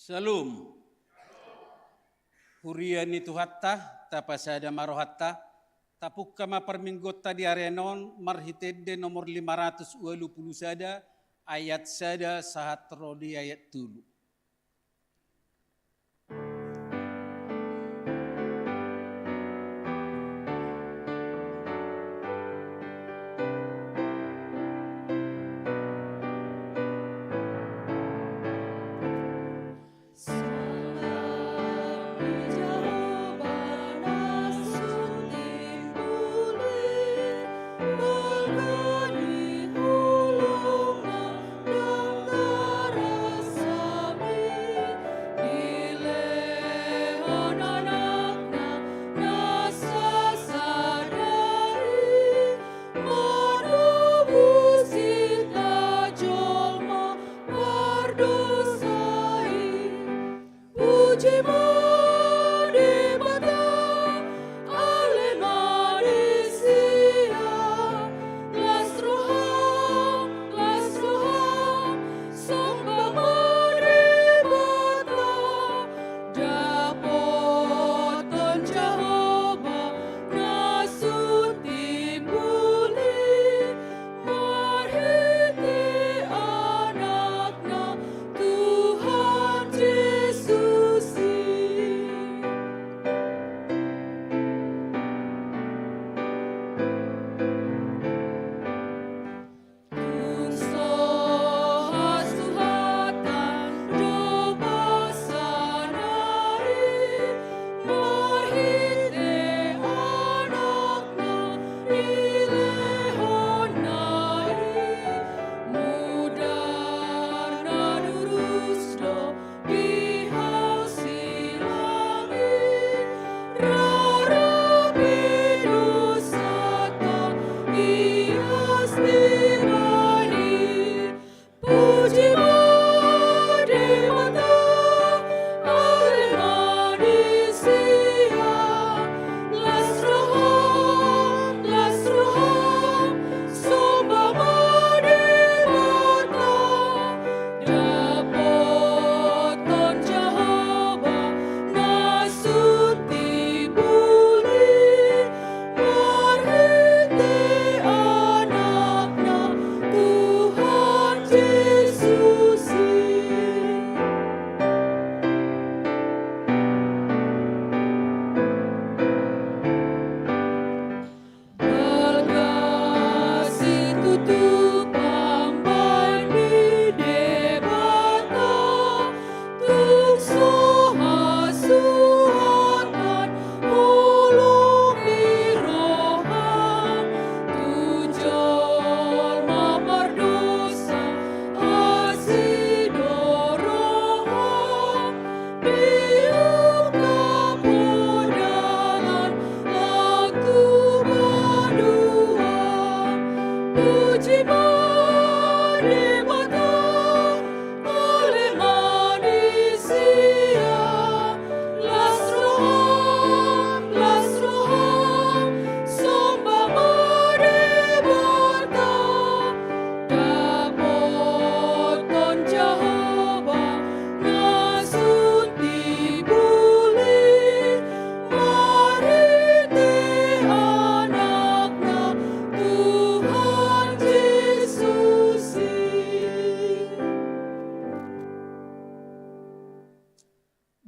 Shalom. Huriani tuhatta, tapasada marohatta, tapuk kama perminggota di arenon, marhitede nomor 520 sada, ayat sada sahat rodi ayat tulu.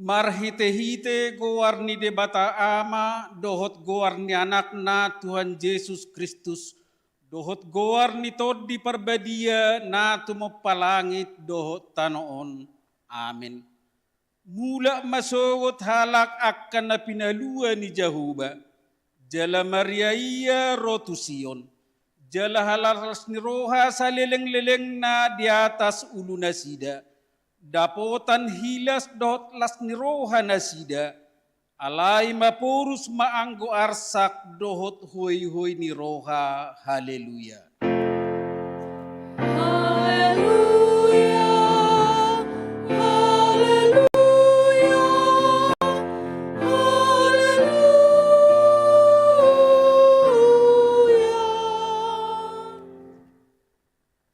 Marhite-hite gowarni debata ama, dohot gowarni anakna Tuhan Yesus Kristus, dohot gowarni tod di perbadia na tumapalangit dohot tanoon. Amin. Mula masawot halak akan na pinalua ni Jahuba, jala Mariaya rotusion, jala halaras ni roha sa leleng-leleng na di atas ulu nasida, dapotan hilas dot las niroha nasida, alai mapurus maanggo arsak dohot huay-huay niroha. Haleluya. Haleluya, haleluya, haleluya.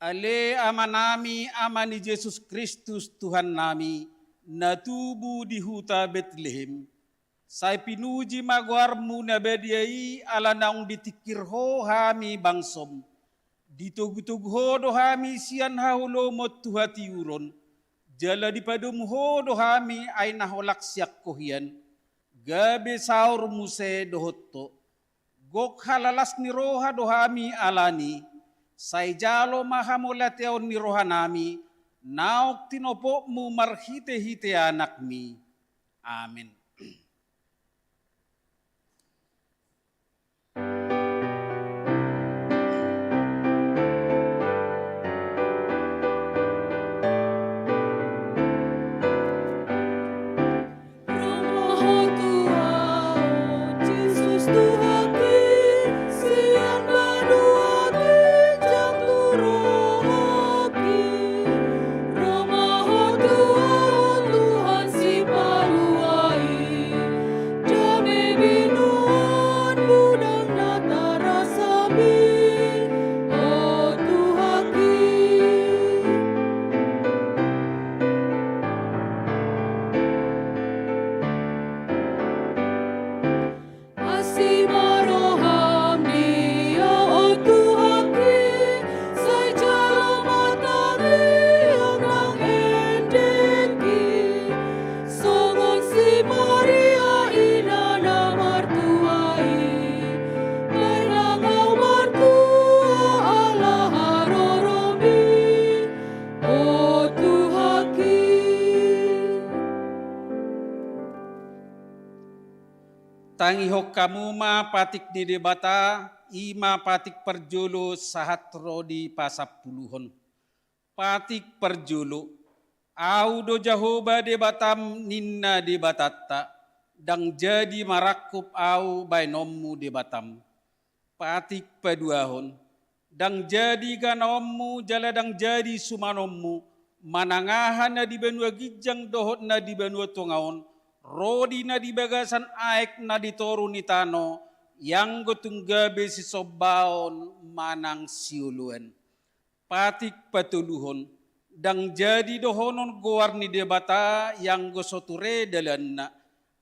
Ale ama nami, ama ni Yesus Kristus Tuhan nami, natubu di huta Bethlehem. Sai pinuji magwarmu na bediai ala naung ditikir ho hami bangsom. Ditugutug ho do hami sian hahulo mo tuhati uron. Jala dipadum ho do hami ay naholak siyak kohian. Gabe saur muse dohotto. Gok halalas ni roha do hami alani. Sai jalo mahamolateon ni roha nami. Naok tinopo mu marhite-hite anak mi. Amin. Tangi hok kamu ma patik di debata, ima patik perjolo sahatro di pasapuluhon. Patik perjolo, au do Jahoba debatam ninna debatatta, dang jadi marakup au bainommu debatam. Patik peduahon, dang jadi ganommu jala dang jadi sumanommu, manangahan na di benua gijang dohot na di benua tongaon, rodi na di bagasan aek na di toru ni tano, yang gotunggabe si sobaon manang siuluan. Patik patuluhon, dang jadi dohonon goar ni debata yang gosoture dalanna,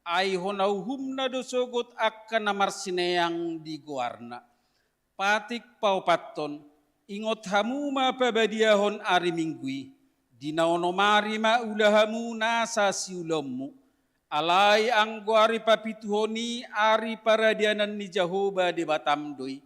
ay honauhum na dosogot akan namar sineang di goarna. Patik paupaton, ingot hamu ma pabadiahon ari minggui, dinaonomari ma ulahamu nasa siulommu. Alai anggo ari papituhoni ari paradianan ni Jahoba di Batamdoi.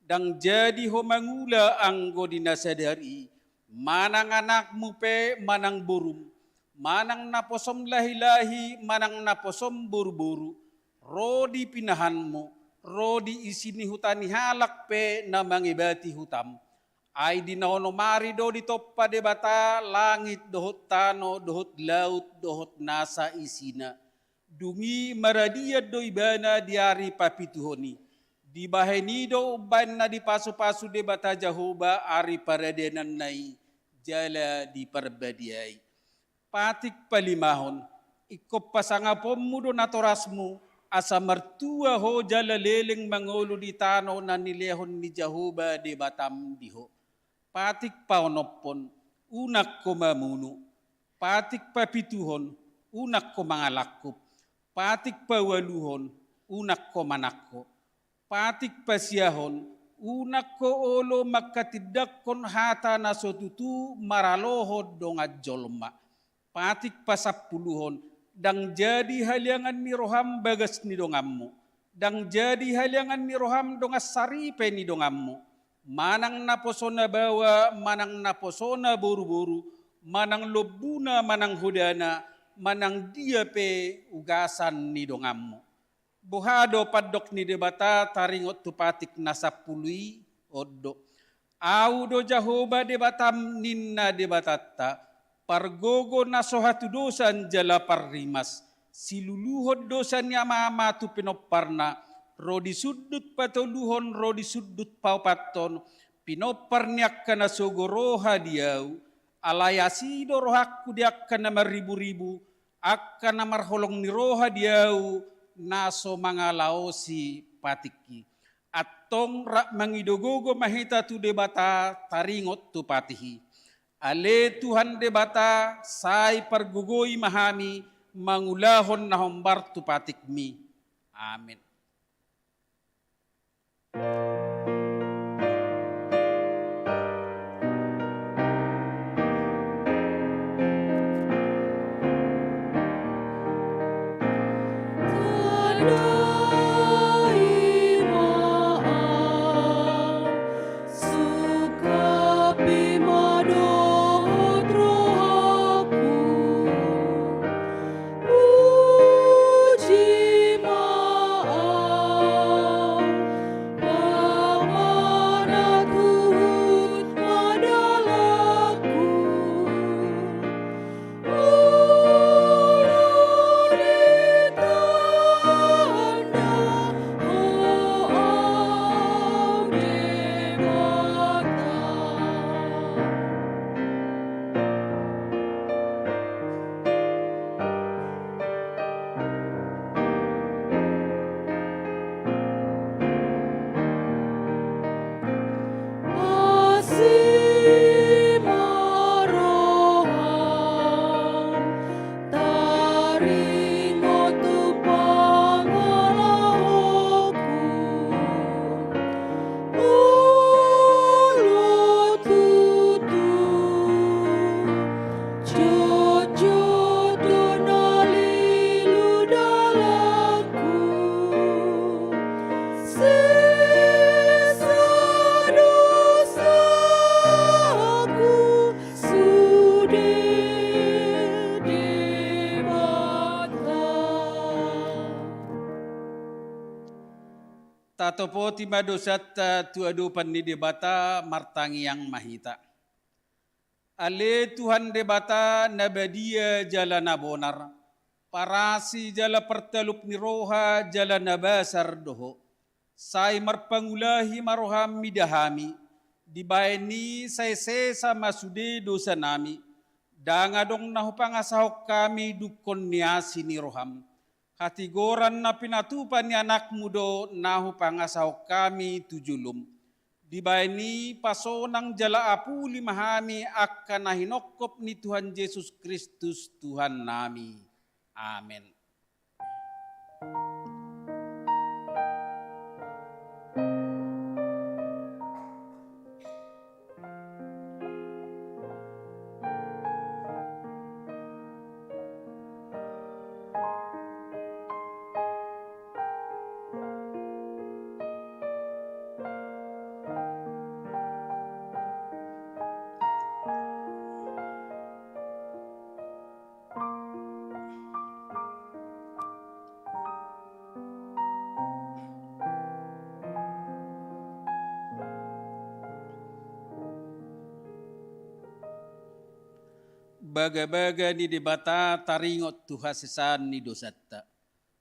Dang jadi ho mangula anggo dinasadari. Manang anakmu pe manang burum. Manang naposom lahi-lahi manang naposom buru-buru. Rodi pinahanmu. Rodi isini hutani halak pe na mangibati hutam. Ay dinaonomari do di toppa debata langit dohot tano dohot laut dohot nasa isina. Dungi maradia do ibana diari papituhoni. Di baheni do uban na di pasu-pasu debata Jahoba ari paradenan nai jala di perbadiai. Patik palimahon, ikop pasangapommu do natorasmu, asa mertua ho jala leleng mangolo di tano na nilehon ni Jahoba di Batam diho. Patik paonopon, unak ko mamunu. Patik papituhon, unak ko mangalakup. Patik pawaluhon, unak ko manakko. Patik pasiahon, unak ko olo makatidakkon hata na sotutu maralohod donga jolma. Patik pasapuluhon, dang jadi haliangan ni roham bagas ni dongammu. Dang jadi haliangan ni roham donga saripe ni dongammu. Manang naposona bawa, manang naposona buru-buru, manang lobuna, manang hudana, manang dia pe ugasan ni dongammu. Bohado padok ni debata taringot tupatik nasapului odo. Au do Jahoba debatam ninna debatatta. Pargogo nasohatu dosan jala parrimas. Siluluhod dosan yamama tu pinoparna. Rodi sudut patoluhon rodi sudut paupaton. Pinoparniak kana sogoroha diau. Alayasido rohakku diak kana maribu-ribu. Akan namar holong ni roha diau naso mangalaosi patiki. Atong rak mangidogogo mahita tu debata taringot tu patihi. Ale Tuhan debata sai pergugoi mahami mangulahon na hombar tupatikmi. Amin. Tatopo tima dosat tuadu panni debata martangi yang mahita. Ale Tuhan debata nabadia jala nabonar. Parasi jala pertalup ni roha jala nabasar doho. Sai marpangulahi maroham midahami. Dibaini sai sesa masude dosa nami. Dangadong nahupangasahok kami dukon niasi ni roham. Hatigoran na pinatupan ni anak mudo nahu pangasaw kami tujulum. Dibaini pasonang jala apu limahami akan nahinokop ni Tuhan Yesus Kristus Tuhan nami. Amin. Baga-baga ni debata taringot tuha sesan ni dosatta.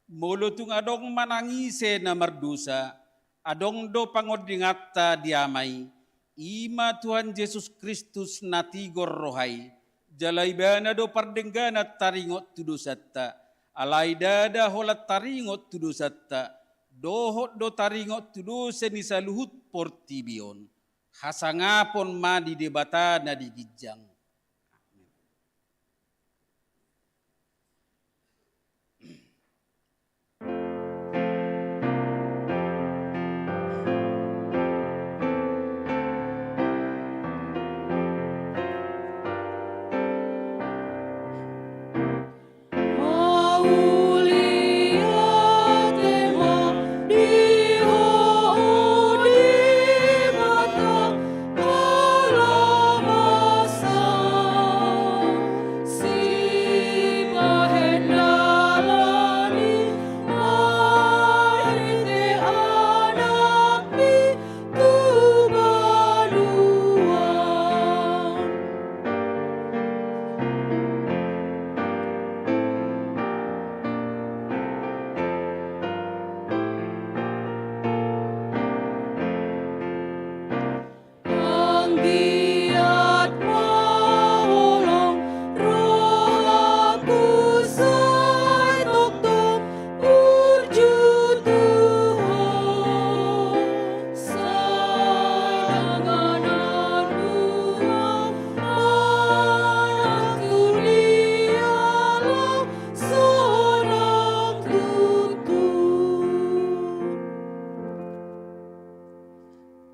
Mulutung adong manangise na mardusa, adong do pangodingatta diamay, ima Tuhan Yesus Kristus natigor rohay, jalaibana do pardenggana taringot tu dosatta, alay dada holat taringot tu dosatta, dohot do taringot tu dosa ni saluhut portibion, hasangapon ma di debata na digijang. Masa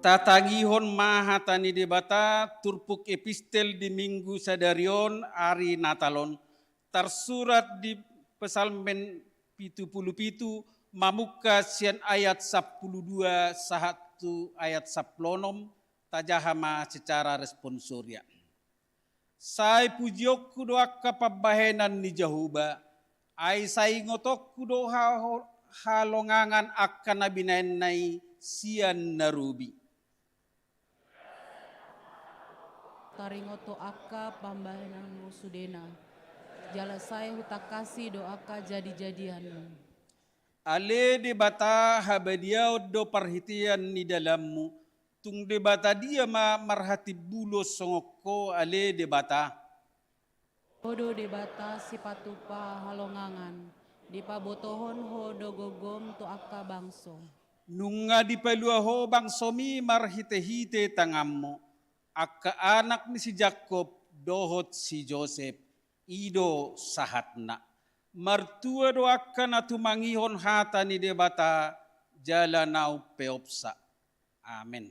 tatagihon mahatani debata turpuk epistel di minggu sadarion ari natalon tersurat di pesalmen 77 mamuka sian ayat 12 sahatu ayat 10 tajahama secara responsoria. Sai pujiokku doa kapabahenan ni Jahuba, ai sai ngotokku doa halongangan akan nabinainai sian narubi. Taringoto akka pambahenanmu sudena. Jala saya hutakasi doaka jadi-jadianmu. Ale debata habadiau do perhatian ni dalammu. Tung debata dia marhati bulo songoko ale debata. Hodo debata sipatupa halongangan. Dipabotohon hodo gogom to akka bangso. Nunga dipalua ho bangsomi marhite-hite tangammu. Akka anak ni si Jacob dohot si Joseph. Ido sahatna. Martua do akan atumangihon hata ni debata jalanau peopsa. Amin.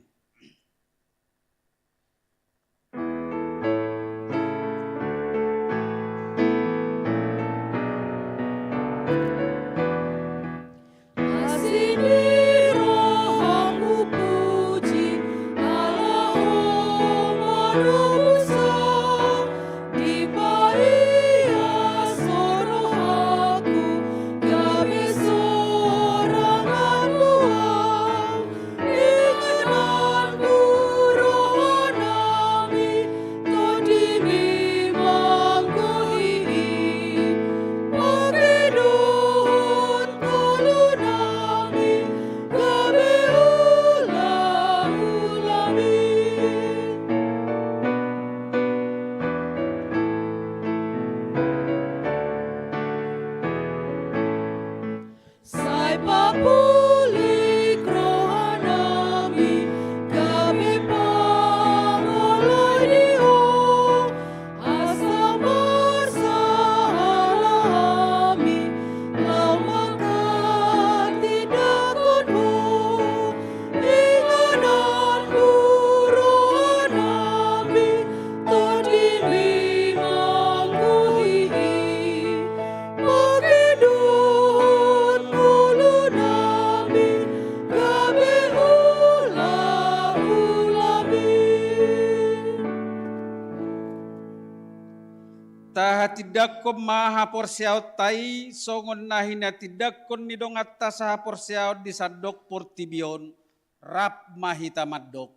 Tidak ko maha porsiaw tai songon nahina tidak kon nidong atas saha porsiaw di sadok portibion rap mahita madok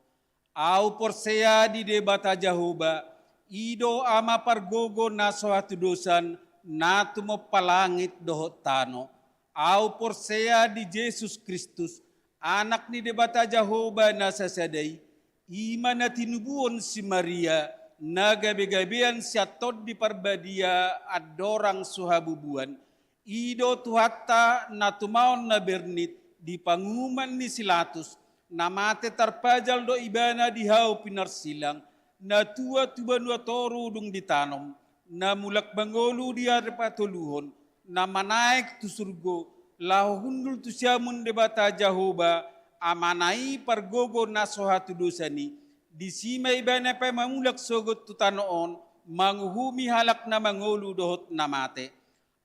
au porsea di debata Jahuba ido ama pargogo na suatu dosan natu mo palangit dohot tano au porsea di Yesus Kristus anak ni debata Jahuba na sasadai iman na tinubuon si Maria na gabi-gabian siatot di parbadia adorang suhabubuan ido tuhata na tumaon na bernit di panguman ni Silatus na mate tarpajal do ibana di hau pinarsilang na tua tubanua toru dung ditanom na mulak bangolu di arpatuluhon na manaik tu surgo lahu hundul tu siamun debata Jahuba amanai pargogo na sohatu dosani di simay ibana pa mamulak sogot tutanoon manguhumi halak na mangolu dohot namate.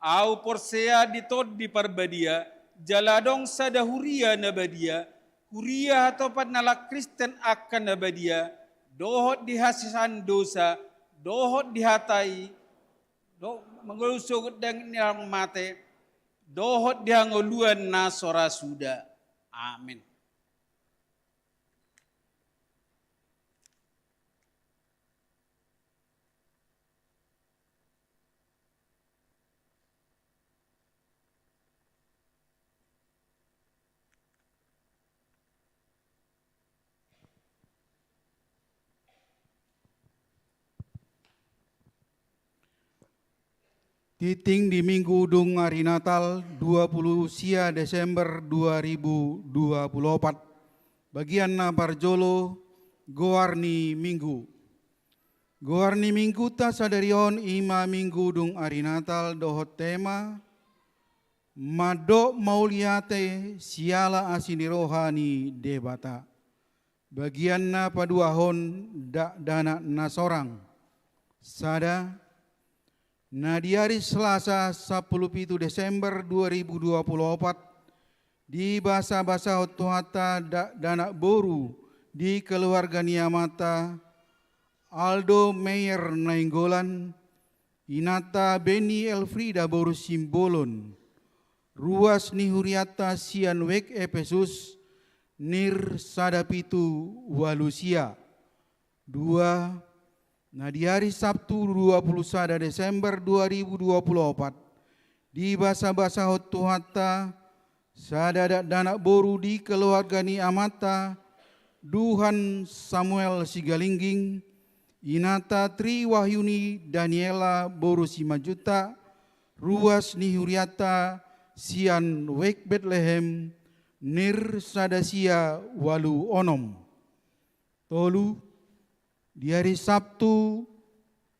Au porsea ditod di parbadia jaladong sa dahuria na badia huria hatopat nalak Kristen akan na badia dohot di hasisan dosa dohot di hatai mangolu sogot dang nilang mate dohot di hangoluan na sora suda. Amin. Titing di Minggu Dung Hari Natal 20 Sia Desember 2024. Bagian na Barjolo Goarni Minggu. Goarni Minggu ta sadarion ima Minggu Dung Hari Natal dohot tema Mado mauliate siala asini rohani debata. bagianna paduahon dana nasorang. Sada, na di hari Selasa 17 Desember 2024 di basa-basa Tuata dana boru di keluarga Niamata Aldo Meyer Nainggolan, Inata Beni Elfrida boru Simbolon, Ruas Nihuriata Sian Wek Epesus Nir Sadapitu Walusia. Dua, nah di hari Sabtu 21 Desember 2024 di basa-basa Tuata sadada dana boru di keluarga ni amata Duhan Samuel Sigalingging, Inata Tri Wahyuni Daniela boru 5 juta, Ruas Nihuriata Sian Wek Bethlehem Nir Sadasia Walu Onom. Tolu, di hari Sabtu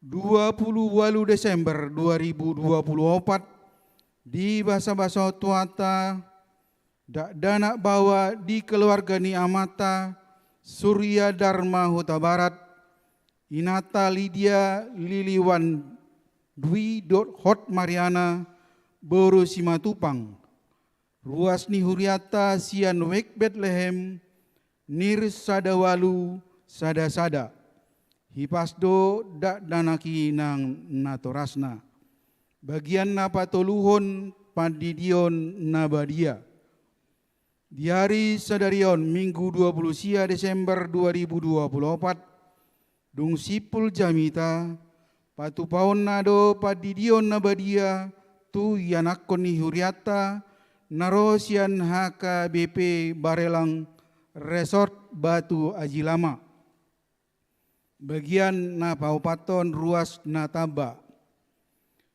28 Desember 2024 di basa-basa Tuata dana bawa di keluarga ni amata Surya Dharma Huta Barat, Inata Lydia Liliwan Dwi Hot Mariana boru Simatupang, Ruas Nihuriata Sian Wek Bethlehem Nir Sadawalu Sada-sada, Hipasdo danaki nang natorasna. Bagian napa toluhon pandidion nabadia. Di hari sadarion Minggu 20 Desember 2024 dung sipul jamita patupaon nado padidion nabadia tu yanakon Nihuriata narosian HKBP Barelang Resort Batu Ajilama. Bagian na paupaton ruas nataba.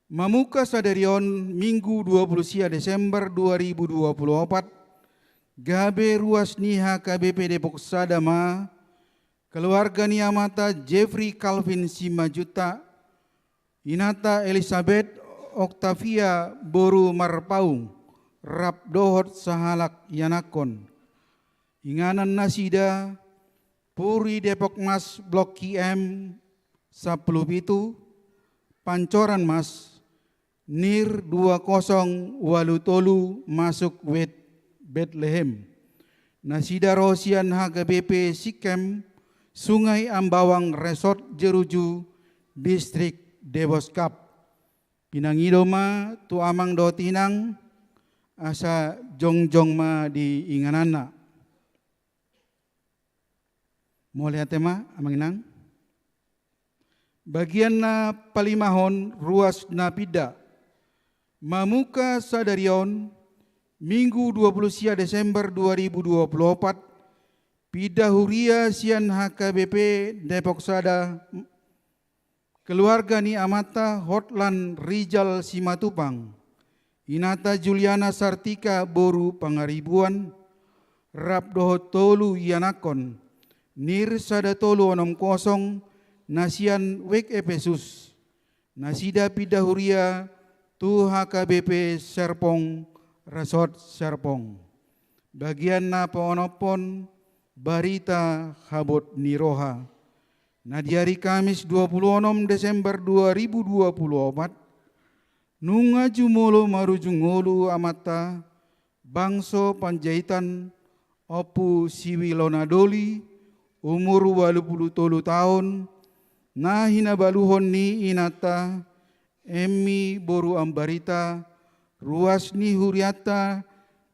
Mamuka sadarion Minggu 20 Desember 2024 gabe ruas ni HKBP Depok Sadama keluarga ni amata Jeffrey Calvin 5 juta, Inata Elizabeth Octavia boru Marpaung Rap Dohot Sahalak Yanakon, Inganan Nasida Puri Depok Mas Blok KM 10 Pancoran Mas Nir 20 Walutolu masuk Wet Bethlehem. Nasida Rosian HKBP Sikem Sungai Ambawang Resort Jeruju Distrik Deboskap. Pinangidoma tu amang do tinang asa jongjong ma di inganana. Mau lihat tema amang inang? Bagian na palimahon ruas napida. Mamuka sadarion Minggu 20 Desember 2024 Pida Huria Sian HKBP Depok Sada keluarga ni amata Hotlan Rijal Simatupang, Inata Juliana Sartika boru Pangaribuan Rap Dohot Tolu Yanakon Nir Sada Tolu 60 Nasian Wek Epesus, Nasida Pida Huria tu HKBP Serpong Resort Serpong. Bagian na paonopon Barita Habot Niroha. Na di hari Kamis 26 Desember 2024 nunga jumolo marujungolu amata bangso Panjaitan Opu Siwilonadoli umur 83 tahun na hinabaluhon ni Inata Emmi boru Ambarita Ruas Nihuriata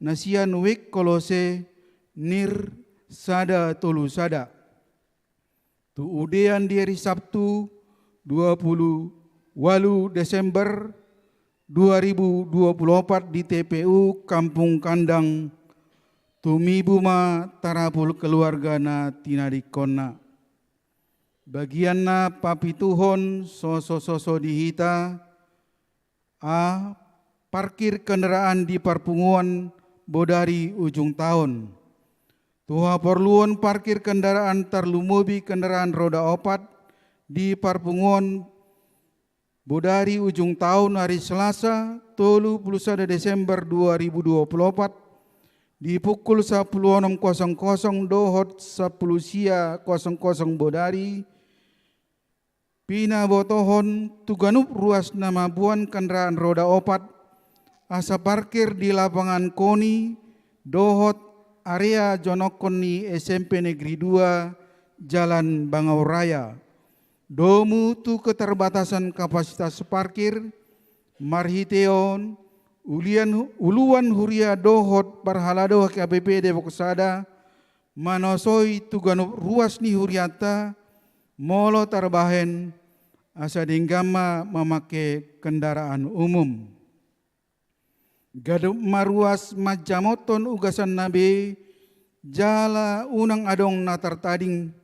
Nasian Wek Kolose Nir Sada Tolu Sada. Tu udean di hari Sabtu 28 Desember 2024 di TPU Kampung Kandang Tumibuma Tarapul keluarga na tinadikonna. Bagian na papituhon soso dihita a parkir kendaraan di Parpunguan Bodari ujung tahun. Tuha perluan parkir kendaraan terlumubi kendaraan roda 4 di Parpunguan Bodari ujung tahun hari Selasa 31 Desember 2024 Di pukul 16.00 dohot 10 sia 00 bodari, pina botohon tuganup ruas nama buan kendaraan roda 4 asa parkir di lapangan KONI dohot area Jonokoni SMP Negeri 2 Jalan Bangau Raya. Domu tu keterbatasan kapasitas parkir marhiteon uluan huria dohot parhalado KBP Depok Sada manosoi tuganup ruas ni huriata molo tarbahen asa dinggama memakai kendaraan umum. Gadup maruas majamoton ugasan nabi jala unang adong natar tading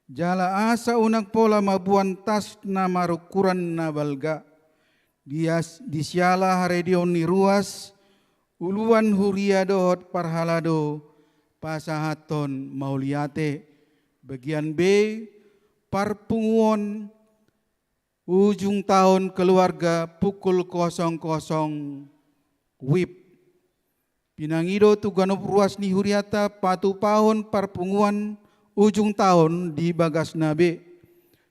jala asa unang pola mabuan tas na marukuran na balga disiala haredion ni ruas uluan huria dohot parhalado pasahaton mauliate. Bagian B parpunguon ujung tahun keluarga pukul 00 WIB. Pinangido tuganup ruas ni huriata patu pahon parpunguan ujung tahun di bagas nabe.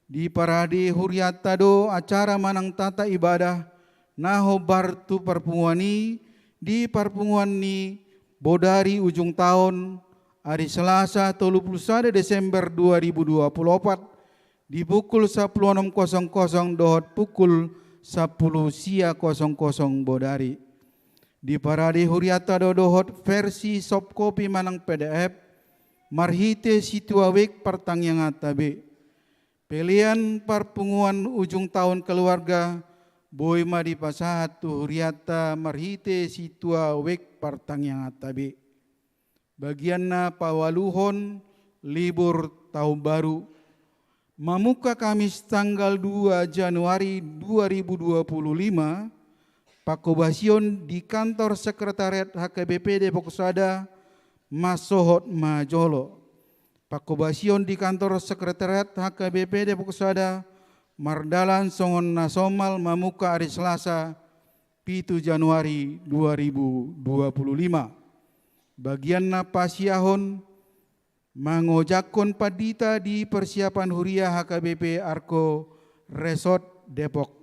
Di parade huriata do acara manang tata ibadah naho bartu parpunguani di parpunguan ni bodari ujung tahun hari Selasa 31 Desember 2024 di pukul 16.00 dohot pukul 10 sia 00 bodari. Di parade huriata dodohot versi soft copy manang PDF marhite situawek pertangyang atabe. Pilihan parpunguan ujung tahun keluarga boy madi pasahat tu huriata marhite situawek pertangyang atabe. Bagianna pawaluhon libur tahun baru. Mamuka Kamis tanggal 2 Januari 2025 pakobasion di kantor sekretariat HKBP Depok Sada Masohot Majolo. Pakobasion di kantor sekretariat HKBP Depok Sada Mardalan Songon Nasomal mamuka hari Selasa 7 Januari 2025. Bagian napasiahon mangojakon padita di persiapan huria HKBP Arko Resort Depok.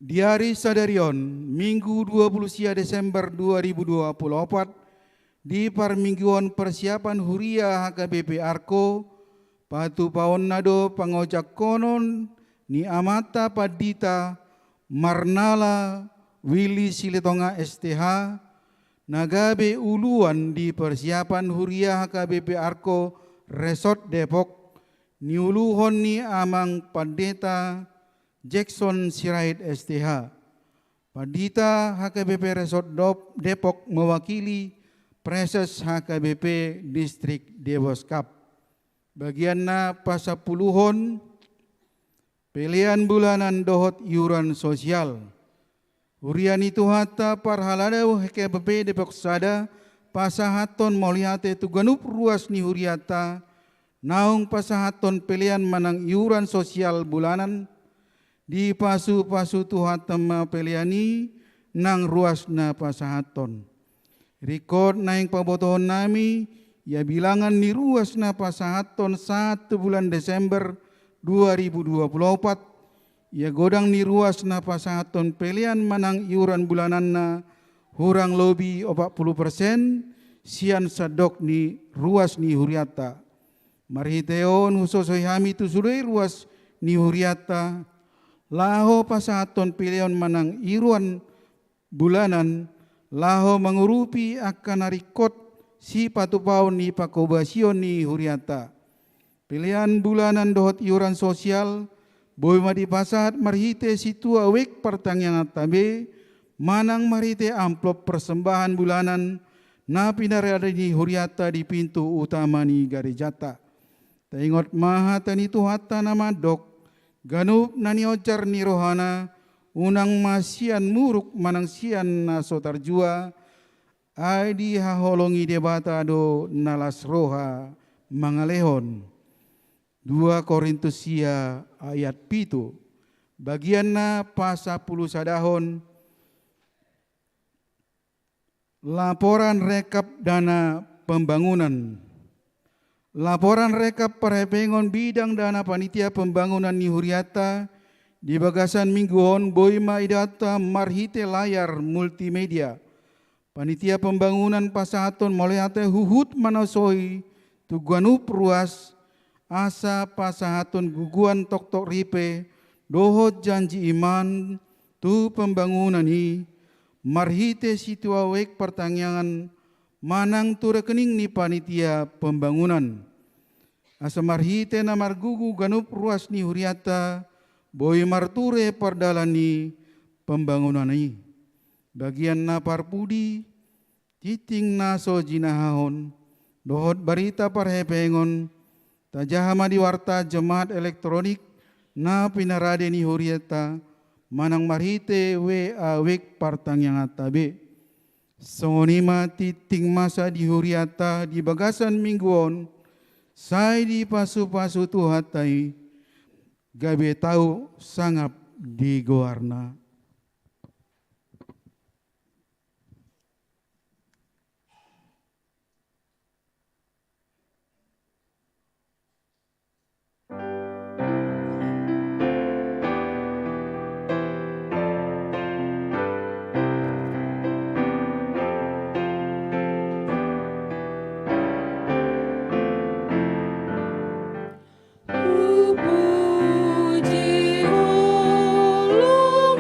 Di hari Sadarion, Minggu 20 Desember 2024, di parmingguan persiapan huria HKBP Arko, patu paon nado pangojak konon ni amata padita Marnala Willy Silitonga STH, nagabe uluan di persiapan huria HKBP Arko Resort Depok, ni uluhon ni amang pandeta Jackson Sirait STH. Padita HKBP Resort Depok mewakili Preses HKBP Distrik Dewoskap. Bagianna pasapuluhon pilihan bulanan dohot iuran sosial. Hurian itu hata parhaladau HKBP Depok Sada pasahaton moliate tuganup ruas ni huriata naung pasahaton pilihan manang iuran sosial bulanan di pasu-pasu tuhatama peliani nang ruas na pasahaton. Rekod naing pabotohon nami ya bilangan ni ruas na pasahaton 1 bulan Desember 2024 ya godang ni ruas na pasahaton pelian manang iuran bulanan na hurang lobi 40% sian sadok ni ruas ni huriata. Marhiteon husosoy hami tu sudah ruas ni huriata laho pasahaton pilihan manang iruan bulanan laho mengurupi akan narikot si patupau ni pakobasion ni huriata. Pilihan bulanan dohot iuran sosial boy madi pasahat marhite situa wek pertangyang tabe manang marhite amplop persembahan bulanan na pinarada ni huriata di pintu utama ni garejata. Taingot maha tani tuhata nama dok ganup nani ojar ni rohana unang masian muruk manang sian na sotarjua adi haholongi debata do nalas roha mangalehon. 2 Korintus sia ayat 7. Bagianna pasapuluh sadahon Laporan rekap dana pembangunan. Laporan rekap perhepengon bidang dana panitia pembangunan ni Huriata di bagasan mingguon boima idata marhite layar multimedia. Panitia pembangunan pasahaton moleate huhut manosoi tuguanup ruas asa pasahaton guguan tok-tok ripe dohot janji iman tu pembangunan hi marhite situawek pertanyaan manang tu rekening ni panitia pembangunan. Asa marhite na margugu ganup ruas ni Huriata boy marture perdalani pembangunan ini. Bagian na parpudi titing naso jinahahon dohot barita parhepengon tajahama di warta jemaat elektronik na pinarade ni Huriata manang marhite wek partang atabe. Sonima titing masa di Huriata di bagasan mingguon sai di pasu-pasu tuhatai gabe tahu sangap di goarna. Puji ulum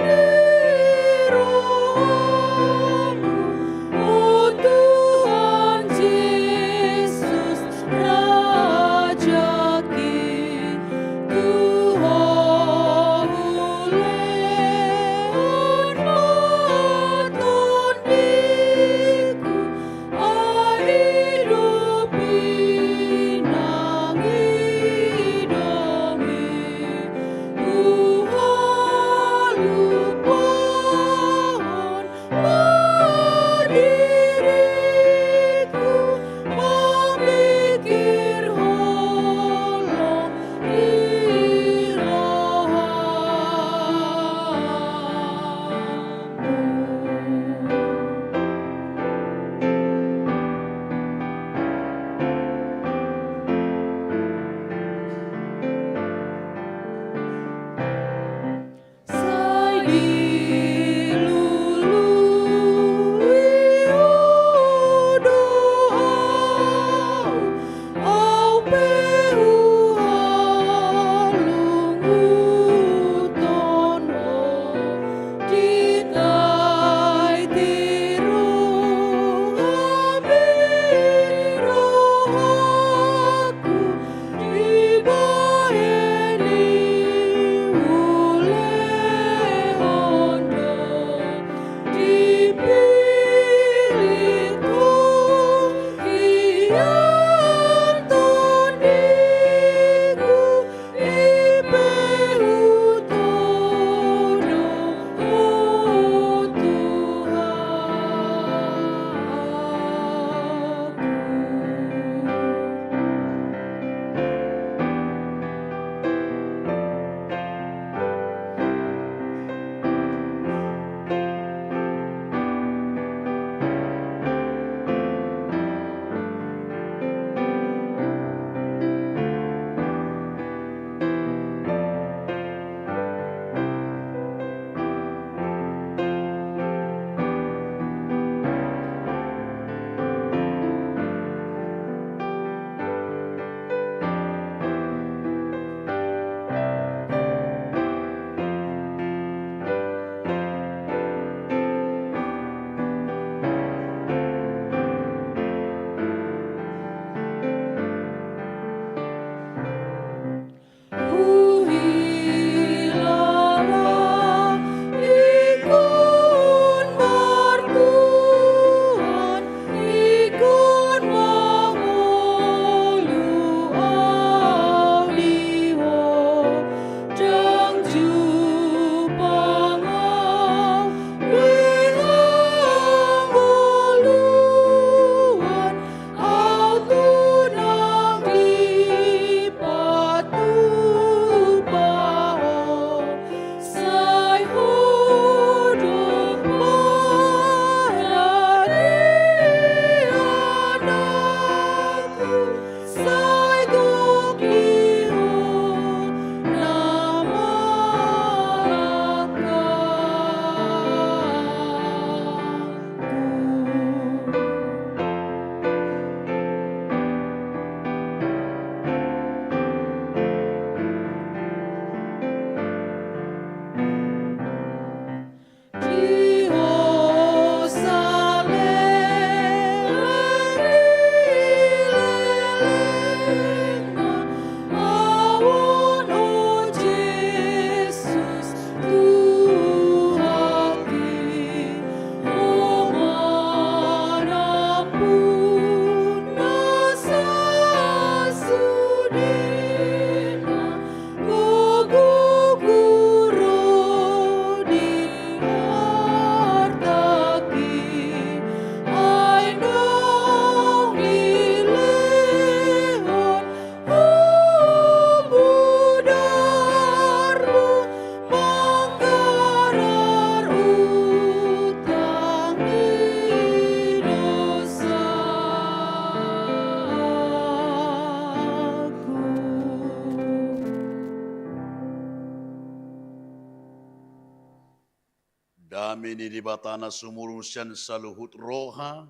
Dami ni di batana sumurusan sa luhut roha,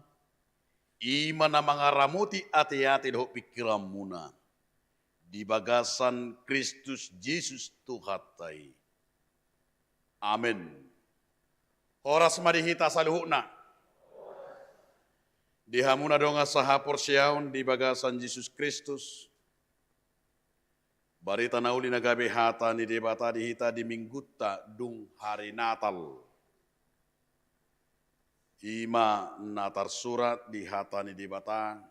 ima na mga ramuti ati-ati do pikiran muna. Di bagasan Kristus Jesus Tuhatay. Amen. Horas madihita sa luhut na. Dihamuna do nga sa hapor siyaon di bagasan Jesus Kristus. Barita na uli na gabi hata ni debata dihita di mingguta dung hari Natal. Ima natar surat di hata ni debata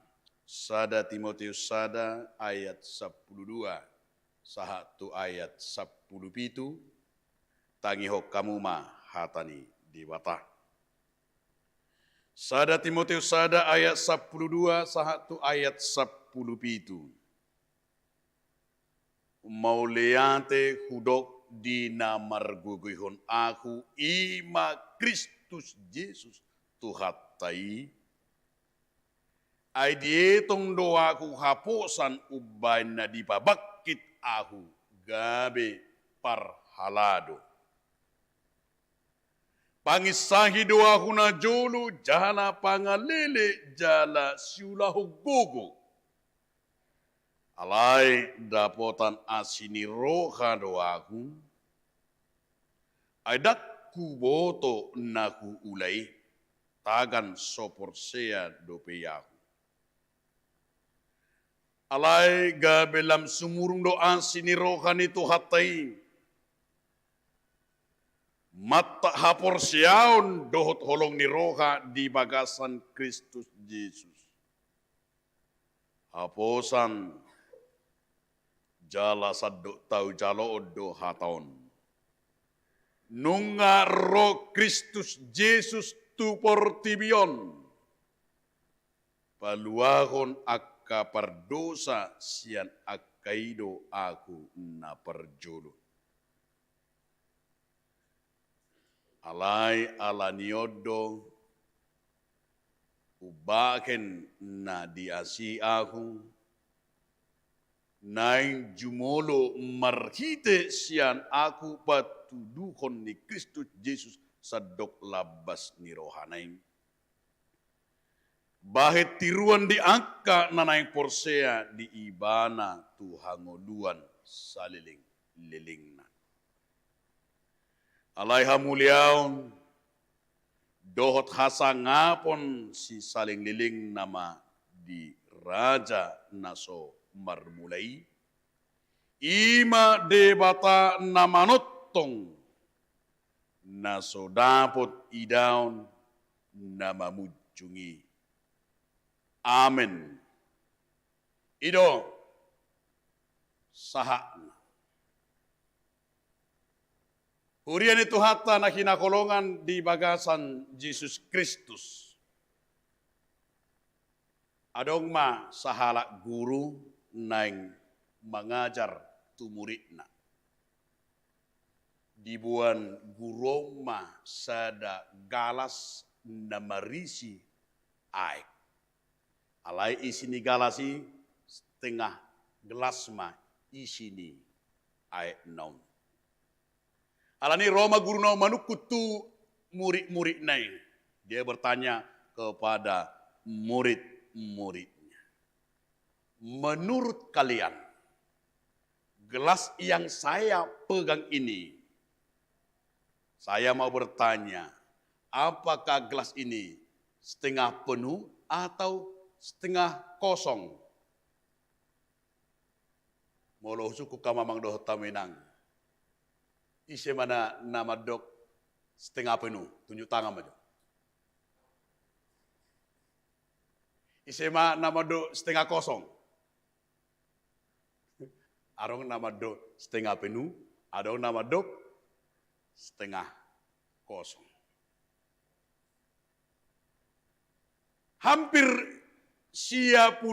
sada Timotius sada ayat 12 sahatu ayat 17 tangihok kamu ma hata ni debata. Sada Timotius sada ayat 12 sahatu ayat 17. Mauliate hudok di namargugihon aku ima Kristus Jesus Tuhatay. Ay dietong doaku hapusan ubay na di pabakit aku gabi parhalado. Pangisahi doaku na jolo jala pangalele jala siulahugogo. Alay dapotan asini roha doaku. Ay dakku boto naku ulay. Tagan sopor sea dopeyaku. Alay gabelam sumurung doa sini rohan itu hatai. Mata hapor siaon dohot holong ni roha di bagasan Kristus Yesus. Haposan jala saddo tau jalo odo hataon. Nunga roh Kristus Yesus tu portibion. Paluahon akka pardosa sian akkaido aku na perjolo. Alay alaniodo ubaken na diasi aku. Naing jumolo marhite sian aku patuduhon ni Kristus Yesus sadok labas ni rohanain. Bahit tiruan di angka nanaing porsea di ibana tuhangoluan saliling-liling na. Alay hamuliaon, dohot hasangapon si saling-liling nama di Raja Naso marmulai. Ima debata namanotong na so dapot idaon na mamujungi. Amen. Ido saha. Hurian itu hata na kinakolongan di bagasan Jesus Kristus. Adong ma sahala guru naing mengajar tumurit na. Dibuan guroma sada galas na marisi aik. Alay isini galasi setengah gelas ma isini aik naun. Alani Roma guru na manukutu murid-murid nai. Dia bertanya kepada murid-muridnya. Menurut kalian, gelas yang saya pegang ini, saya mau bertanya, apakah gelas ini setengah penuh atau setengah kosong? Molo suku kamamang doh taminang. Isi mana nama dok setengah penuh, tunjuk tangan aja. Isi mana nama dok setengah kosong. Arong nama dok setengah penuh, ada nama dok setengah kosong. Hampir 90%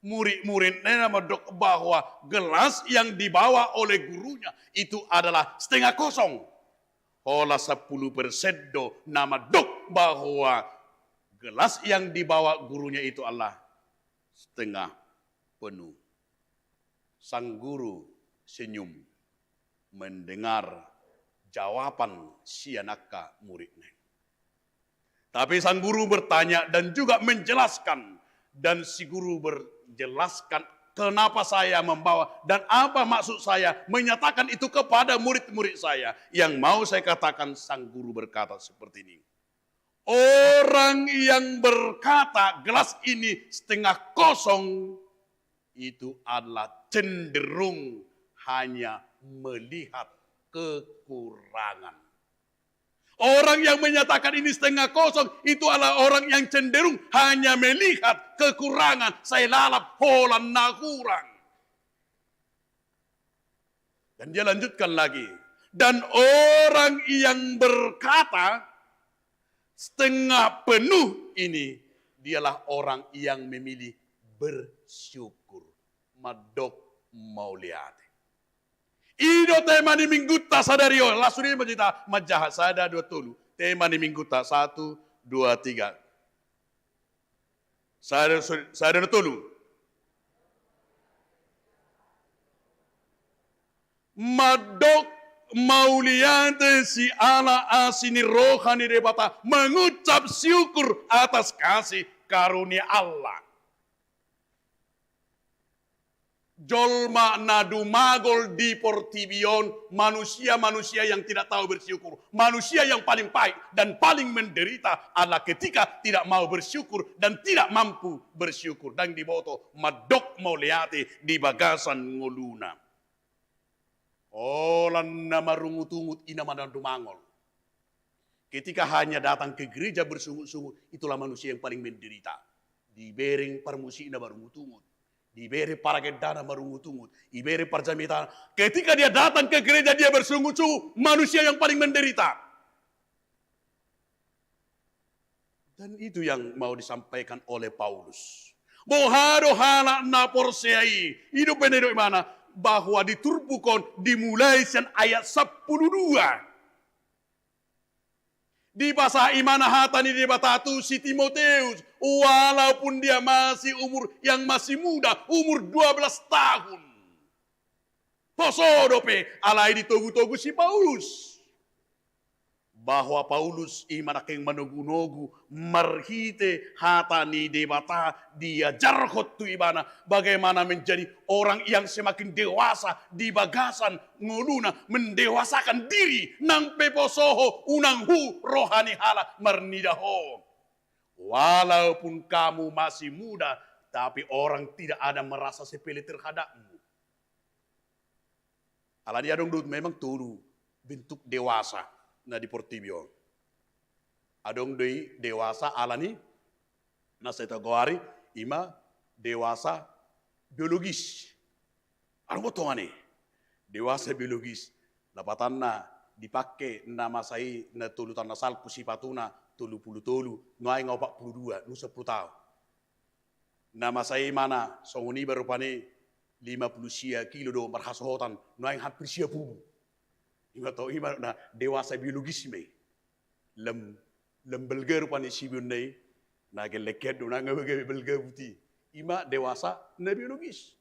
murid-muridnya medok bahwa gelas yang dibawa oleh gurunya itu adalah setengah kosong. Olah 10% do nama dok bahwa gelas yang dibawa gurunya itu adalah setengah penuh. Sang guru senyum mendengar jawaban si anakka muridnya. Tapi sang guru bertanya dan juga menjelaskan. Dan si guru berjelaskan kenapa saya membawa dan apa maksud saya menyatakan itu kepada murid-murid saya. Yang mau saya katakan, sang guru berkata seperti ini. Orang yang berkata gelas ini setengah kosong itu adalah cenderung hanya melihat kekurangan. Orang yang menyatakan ini setengah kosong itu adalah orang yang cenderung hanya melihat kekurangan. Saya lalap holan na kurang. Dan dia lanjutkan lagi. Dan orang yang berkata setengah penuh ini dialah orang yang memilih bersyukur. Madok mauliate. Ido tema ni minggu ta sadario. Langsung ini bercerita majahat sada 2 tolu. Tema ni minggu ta 1, 2, 3. Sada tolu. Madok mauliate si ala asini rohani debata mengucap syukur atas kasih karunia Allah. Jolma nadu magol di portibion, manusia-manusia yang tidak tahu bersyukur. Manusia yang paling pahit dan paling menderita adalah ketika tidak mau bersyukur dan tidak mampu bersyukur. Dan diboto madok mauliate di bagasan ngoluna. Olan nama rungut-ungut ina nadu mangol. Ketika hanya datang ke gereja bersungut-sungut, itulah manusia yang paling menderita. Di bereng parmusi ina barungut-ungut. Diberi para dana marungut-ungut. Diberi parjamitan. Ketika dia datang ke gereja dia bersungut-sungut. Manusia yang paling menderita. Dan itu yang mau disampaikan oleh Paulus. Bohado hala na porseai. Hidup pendek mana? Bahwa diturbukon dimulai ayat 12. Di bahasa imana hatani di batatu si Timoteus. Walaupun dia masih yang masih muda. Umur 12 tahun. Posodope alai ditogu-togu si Paulus. Bahwa Paulus imanaking manogu-nogu. Marhite hatani di bata. Dia jarhot tu ibana. Bagaimana menjadi orang yang semakin dewasa. Di bagasan ngoluna. Mendewasakan diri. Nang peposoho unang hu rohani hala marnidaho. Walaupun kamu masih muda, tapi orang tidak ada merasa sepele terhadapmu. Ala dia dong memang tulu bentuk dewasa na di portibio. Adong doi dewasa alani na seta goari ima dewasa biologis. Ano potongane? Dewasa biologis. Lapatan na dipakai nama saya na tulutan nasal kusipatuna 30 tolu, nuai ngau 42, nu 10 tahun. Nama saya mana? Songuni berupani 50 sia kilo do marhasohotan, nuai hampir sia pubu. Ingat tahu ibarat na dewasa biologis me. Lem belger rupani sibun nei, na geleket do na ngabege belger buti. Ima dewasa na biologis.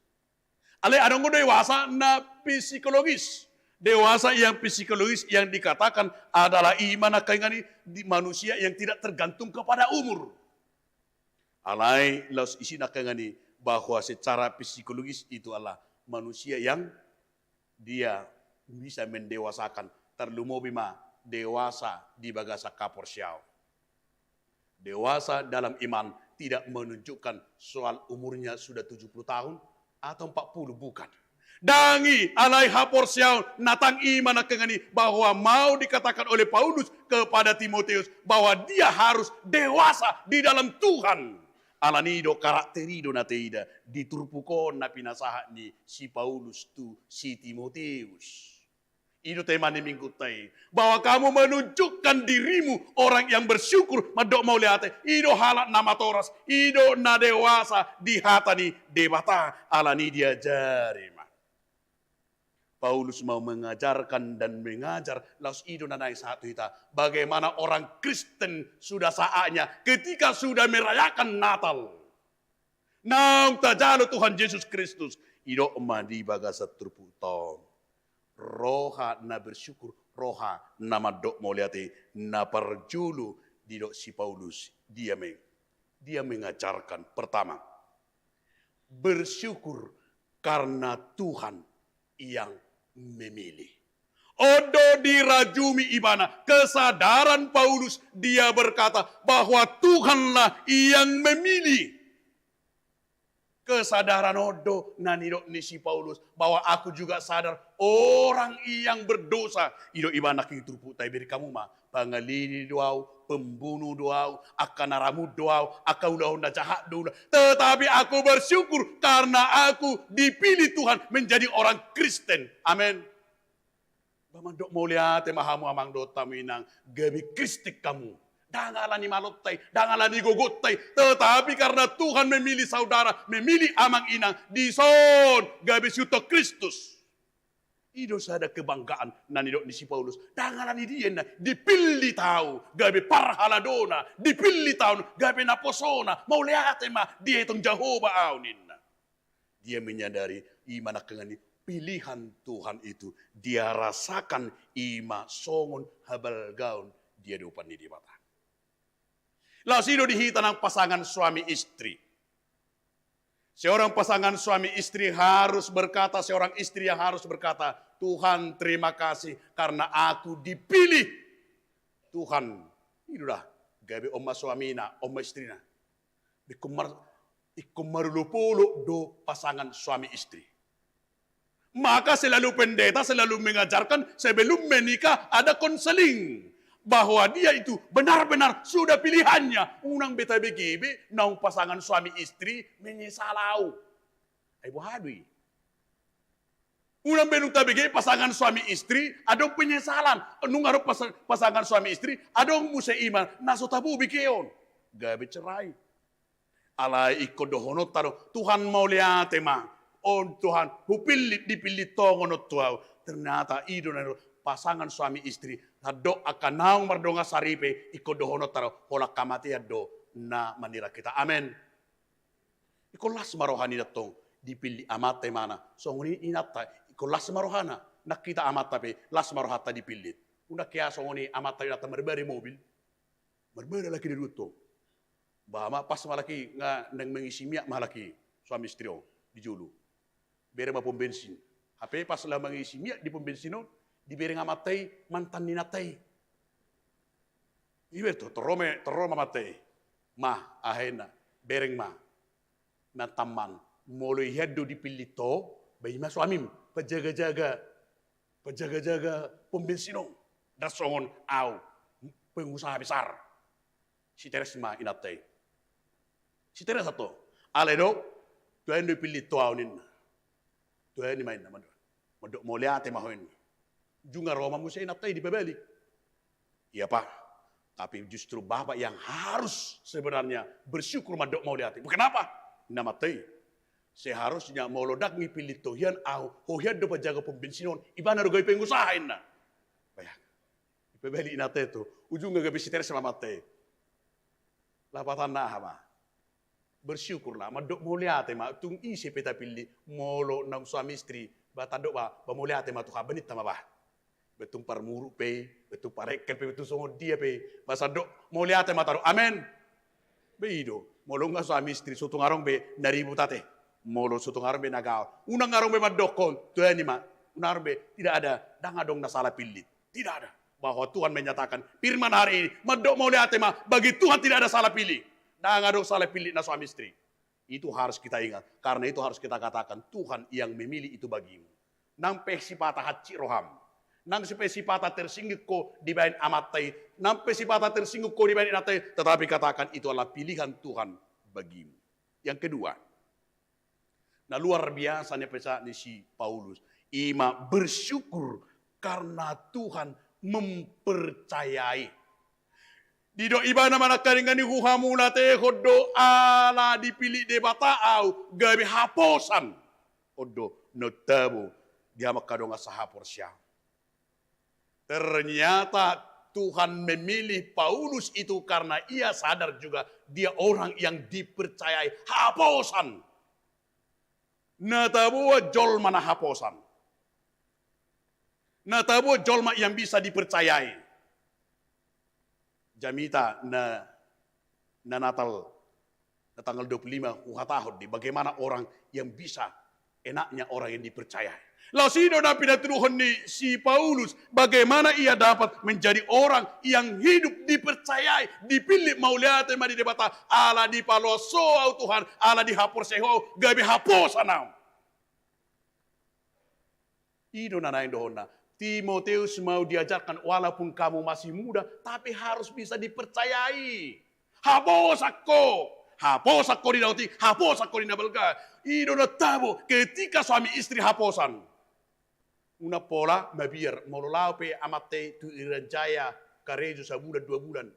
Ale adong dewasa na psikologis. Dewasa yang psikologis yang dikatakan adalah iman kengani di manusia yang tidak tergantung kepada umur. Alai laus isi kengani bahwa secara psikologis itu adalah manusia yang dia bisa mendewasakan. Terlumo bima dewasa di bagasa kaporsiau. Dewasa dalam iman tidak menunjukkan soal umurnya sudah 70 tahun atau 40 bukan. Dangi alai haporsiau natang iman kengani bahwa mau dikatakan oleh Paulus kepada Timoteus bahwa dia harus dewasa di dalam Tuhan. Alanido karakterido nateida diturpukon na pinasaha ni si Paulus tu si Timoteus. Itu tema ni minggu tay bahwa kamu menunjukkan dirimu orang yang bersyukur madok mau lihat ido halat nama toras ido na dewasa di hatani debata alani dia jarima. Paulus mau mengajarkan dan mengajar laus ido nanai satu kita bagaimana orang Kristen sudah saatnya ketika sudah merayakan Natal. Nang tajalo Tuhan Yesus Kristus ido mandi bagasa terputom. roha na bersyukur, roha na madok moliate na perjulu di dok si Paulus. Dia mengajarkan pertama, bersyukur karena Tuhan yang memilih. Odo dirajumi ibana, kesadaran Paulus, dia berkata bahwa Tuhanlah yang memilih. Kesadaran odo nanidok ni si Paulus, bahwa aku juga sadar orang yang berdosa. Ido ibana kitrupu tay beri kamu mah, pangalini doau, pembunuh doau, akan naramu doau, akan ulah jahat doau. Tetapi aku bersyukur karena aku dipilih Tuhan menjadi orang Kristen. Amin. Bamandok mulia temahamu amang dota minang gabi kristik kamu. Dangalah ni malotay, dangalah ni gogotay. Tetapi karena Tuhan memilih saudara, memilih amang inang, dison gabi syuto Kristus. Ido sada kebanggaan nanidok ni si Paulus. Dangalah ni dia na dipilih tahu gabi parhaladona, dipilih tahu gabi naposona. Mulia tema dia itong Jehovah aunin. Dia menyadari iman kengani pilihan Tuhan itu dia rasakan ima songon habal gaun dia dupan di mata. Lalu sino dihita ng pasangan suami istri. Seorang pasangan suami istri harus berkata, seorang istri yang harus berkata, Tuhan terima kasih karena aku dipilih. Tuhan, itulah gabi omma suamina, omma istrina. Ikummarulupulo do pasangan suami istri. Maka selalu pendeta selalu mengajarkan sebelum menikah ada konseling. Bahwa dia itu benar-benar sudah pilihannya. Unang beta begibe, naung pasangan suami istri menyesalau. Ay buhadui. Unang benung tabigi pasangan suami istri, adong penyesalan. Nung araw pasangan suami istri, adong musaiman, naso tabu bikeon. Gabi cerai. Alay ikodohonot taro, Tuhan mau lihat ma. On Tuhan, dipilih tongonot tuaw. Ternyata ido na pasangan suami istri. Hado akan naong mardonga saripe, ikodohonot taro, holak kamati hado na manira kita. Amen. Ikolas marohani datong, dipilih amate mana. So nguni inata, ikolas marohana. Nakita amata pe, las marohata dipilih. Una kaya so nguni amata inata merberi mobil. Merberi lagi di duto. Bahama pas malaki nga nang mengisimia malaki suami istri di julu. Bere ma pom bensin. HP pas lah mengisi minyak di pom bensin dibere ngamatay mantan ninatay. Ibe to terome mamatay. Ma ahena bereng ma na taman moloy hedo dipilih to bayi ma suamim penjaga-jaga pom bensin dasongon au pengusaha besar. Si Teres ma inatay. Si Teres satu aledo tuan dipilih to aunin. Tuhan ni main nama Madok moliate mahoin. Junga Roma musa inatay di pebeli. Iya Pak. Tapi justru Bapak yang harus sebenarnya bersyukur madok moliate. Bukan apa? Namatay. Seharusnya molodak ngipilih tohian au hohian do penjaga pembensinon. Ibana do gay pengusahain na. Bayang. Di pebeli inatay itu ujung gabi si Teres mamatay. Lapatan na hama. Bersyukurlah, madok muliate ma tung isi peta pilih molo nang suami istri batadok ba muliate ma tuha benit tama ba betung parmuru pe betung parekel pe betung songo dia pe basadok muliate ma taru amen beido molo nga suami istri sutung arong be dari butate molo sutung arong be nagao unang arong be madokon tuani ma unang arong be tidak ada dangadong na salah pilih tidak ada bahwa Tuhan menyatakan firman hari ini madok muliate ma bagi Tuhan tidak ada salah pilih. Nah, nggak salah pilih na suami istri. Itu harus kita ingat. Karena itu harus kita katakan, Tuhan yang memilih itu bagimu. Nang pesipata haci roham. Nang pesipata tersingguk ko dibain amatai. Nang pesipata tersingguk ko dibain inatai. Tetapi katakan itu adalah pilihan Tuhan bagimu. Yang kedua. Nah luar biasa nih pesa ni si Paulus. Ima bersyukur karena Tuhan mempercayai. Dido ibana mana karingani huhamuna te hodo ala dipilih debata au gabi haposan. Odo notabu dia makadonga sahapor siang. Ternyata Tuhan memilih Paulus itu karena ia sadar juga dia orang yang dipercayai haposan. Natabu jol mana haposan. Na tabo jolma yang bisa dipercayai. Jamita na Natal na tanggal 25 tahun di bagaimana orang yang bisa enaknya orang yang dipercayai. Lalu sino na pinatuduhan ni si Paulus bagaimana ia dapat menjadi orang yang hidup dipercayai, dipilih mauliate madi debata ala di paloso au Tuhan, ala di hapor seho gabi haposanam. Ido na nain dohona. Timoteus mau diajarkan walaupun kamu masih muda tapi harus bisa dipercayai. Hapos ako di nauti, hapos ako di nabalga. Ido na tabo ketika suami istri haposan. Una pola mabiar mololau pe amate tu iranjaya karejo sabulan 2 bulan.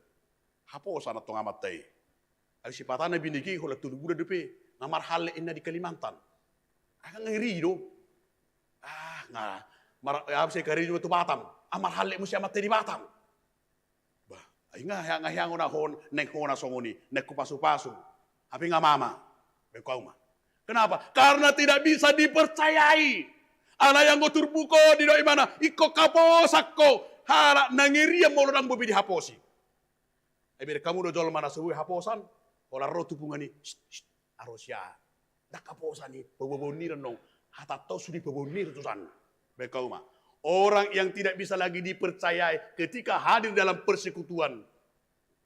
Haposan atong amate. Ay si patana binigi hola 3 bulan depe ngamar halle inna di Kalimantan. Akan ngeri do. Nga abis karejo tu Batam. Amar halle musi amate di Batam. Bah, ay nga una hon nek hona songoni nek kupasu-pasu. Tapi nga mama. Bekau ma. Kenapa? Karena tidak bisa dipercayai. Ala yang go turbuko di doi mana? Iko kaposakko. Hala nangiria molo nang bobi di haposi. Ebir kamu do jol mana suwe haposan? Ola rotu pungani. Arosya. Dak haposan ni bobonir nong. Hata tau sudi bobonir tusan. Bekau ma. Orang yang tidak bisa lagi dipercayai ketika hadir dalam persekutuan.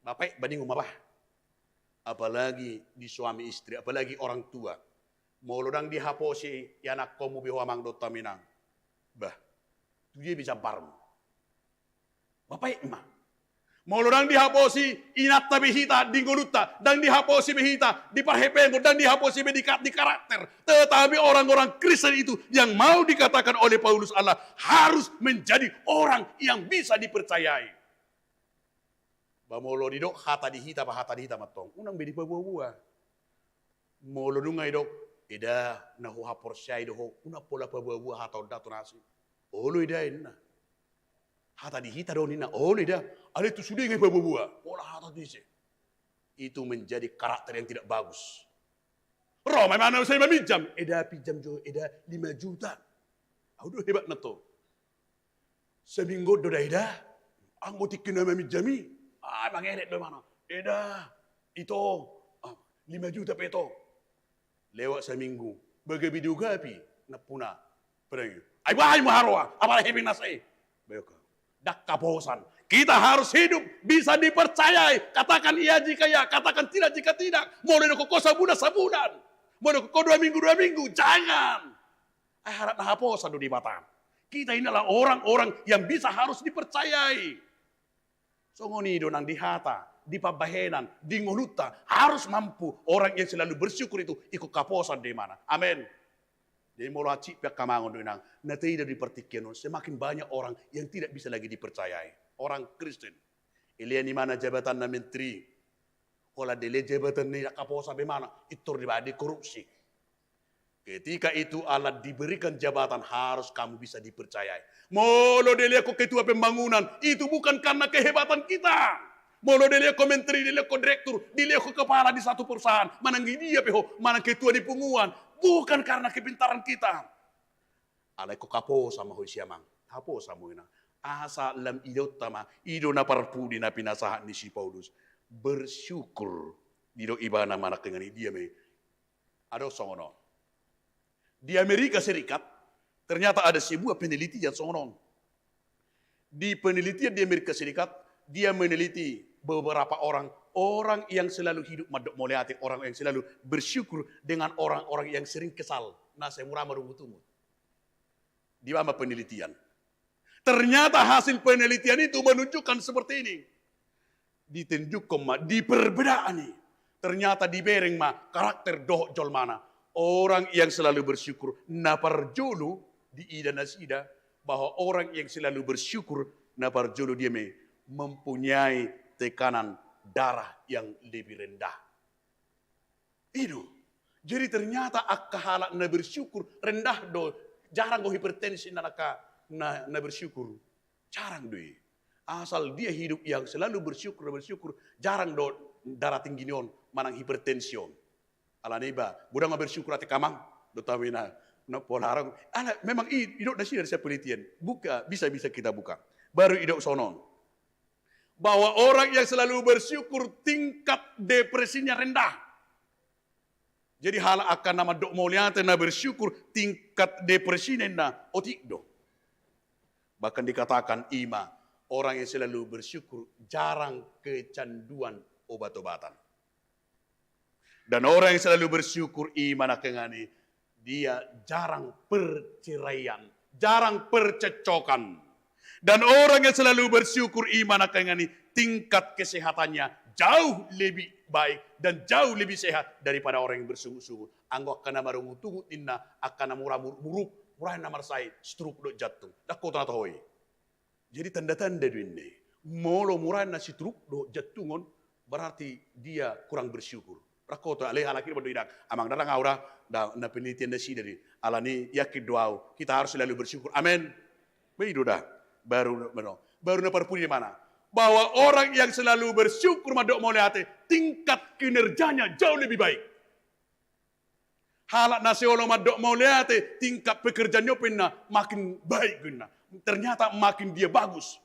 Bapak banding umabah. Apalagi di suami istri, apalagi orang tua. Molodang dihaposi yanak komu bihoamang dotta minang. Bah, tu dia bisa barm. Bapak emak. Molodang dihaposi inatta behita dingoluta dan dihaposi behita di parhepengo dan dihaposi bedikat di karakter. Tetapi orang-orang Kristen itu yang mau dikatakan oleh Paulus Allah harus menjadi orang yang bisa dipercayai. Bamolo didok hata dihita bah hata dihita matong. Unang bedi buah-buah. Molo dungai dok ida nahu hapor syai doho una pola buah-buah hata datu nasi. Olo ida inna. Hata dihita do nina olo ida. Ale tu sudah ngai buah-buah. Pola hata dise. Itu menjadi karakter yang tidak bagus. Roma mana saya meminjam. Eda pinjam jo eda 5 juta. Aduh hebat nato. Seminggu do ida. Anggo tikin meminjami. Bang edet do mana. Eda itu 5 juta peto. Lewat seminggu. Bagaimana diugapi. Napuna. Perang. Ay bahay mo harwa. Apalagi hebing nasay. Bayoka. Dak kabosan. Kita harus hidup. Bisa dipercayai. Katakan iya jika ya. Katakan tidak jika tidak. Mulai do koko sabunan. Mulai do koko 2 minggu. Jangan. Ay harap na haposan do di Batam. Kita inilah orang-orang yang bisa harus dipercayai. Songoni do nang dihata. Di pabahenan, di ngoluta, harus mampu orang yang selalu bersyukur itu ikut kaposan di mana. Amin. Jadi mulai cipek kamangon dengan nanti tidak dipertikian semakin banyak orang yang tidak bisa lagi dipercayai. Orang Kristen. Ilian di mana jabatan na menteri. Kalau dele jabatan ni kaposan di mana itu di korupsi. Ketika itu Allah diberikan jabatan harus kamu bisa dipercayai. Molo dele ko ketua pembangunan itu bukan karena kehebatan kita. Molo dele ko menteri, dele ko direktur, dele ko kepala di satu perusahaan. Mananggi dia peho, mana ketua di punguan. Bukan karena kepintaran kita. Alay ko kapo sama hoy siamang. Kapo sama ina. Asa lam idot tama. Ido na parpudi na pinasahan ni si Paulus. Bersyukur. Dido iba na manak dengan dia me. Ado songono. Di Amerika Serikat, ternyata ada sebuah penelitian songonon. Di penelitian di Amerika Serikat, dia meneliti beberapa orang yang selalu hidup madok moleati, orang yang selalu bersyukur dengan orang-orang yang sering kesal. Nah, saya murah merubut-umut. Di mana penelitian? Ternyata hasil penelitian itu menunjukkan seperti ini. Ditunjukkan di perbedaan ini. Ternyata di bereng karakter doh jol mana. Orang yang selalu bersyukur. Naparjulu di ida nasida. Bahwa orang yang selalu bersyukur. Naparjulu dia mempunyai tekanan darah yang lebih rendah. Itu. Jadi ternyata akahala na bersyukur rendah do. Jarang go hipertensi na bersyukur. Jarang do. Asal dia hidup yang selalu bersyukur. Jarang do darah tinggi nion manang hipertension. Ala neba, budang bersyukur ati kamang. Do tawina No polarang. Memang idok nasi dari saya penelitian. Buka, bisa kita buka. Baru idok sonon. Bahwa orang yang selalu bersyukur tingkat depresinya rendah. Jadi hal akan nama dok moliate na bersyukur tingkat depresinya na otik do. Bahkan dikatakan orang yang selalu bersyukur jarang kecanduan obat-obatan. Dan orang yang selalu bersyukur kengani, dia jarang perceraian, jarang percecokan. Dan orang yang selalu bersyukur kengani, tingkat kesehatannya jauh lebih baik dan jauh lebih sehat daripada orang yang bersungguh-sungguh. Anggap kana marungutungut inna akan murah buruk, murah namar sai stroke do jatuh. Dak kau tahu hoi. Jadi tanda-tanda ini, molo murah na stroke do jatuh berarti dia kurang bersyukur. Rakota alih halaki berdoidak amang darang aura na penelitian nasi dari alani yakin doa kita harus selalu bersyukur. Amin. Begitu dah. Baru na perpuni mana? Bahwa orang yang selalu bersyukur madok moliate tingkat kinerjanya jauh lebih baik. Halak naseolo madok moliate tingkat pekerjaannya pena makin baik guna. Ternyata makin dia bagus.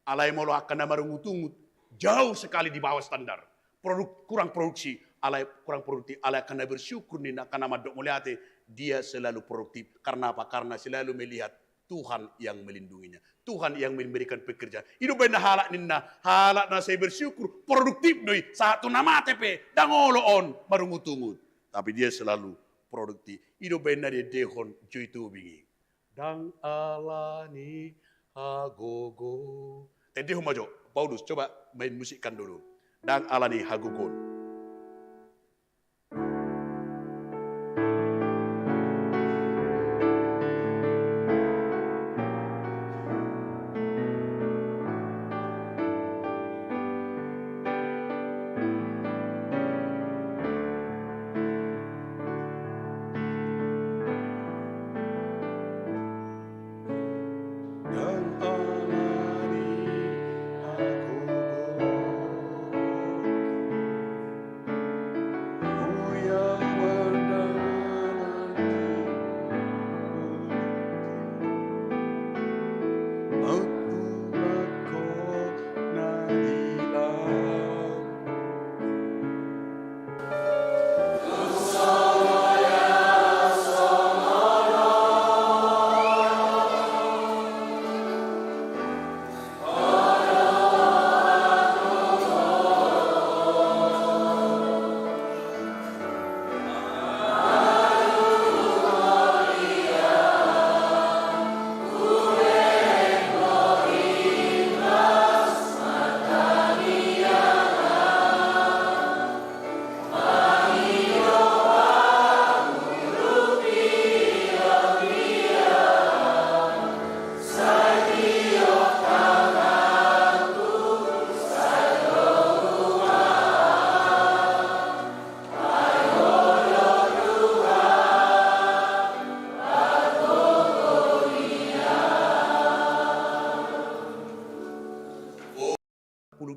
Alai molo akan marungutungut jauh sekali di bawah standar. Kurang produksi, alai kurang produktif, alai akan bersyukur nina karena madok moliate dia selalu produktif. Karena apa? Karena selalu melihat Tuhan yang melindunginya. Tuhan yang memberikan pekerjaan. Itu benar halak na saya bersyukur produktif doi satu nama TP dangolo on marungutungut. Tapi dia selalu produktif. Itu benar dia dehon cuy tu bingi. Dang alani hagogo. Tadi humajo, Paulus coba main musikkan dulu. Dang alani hagogon.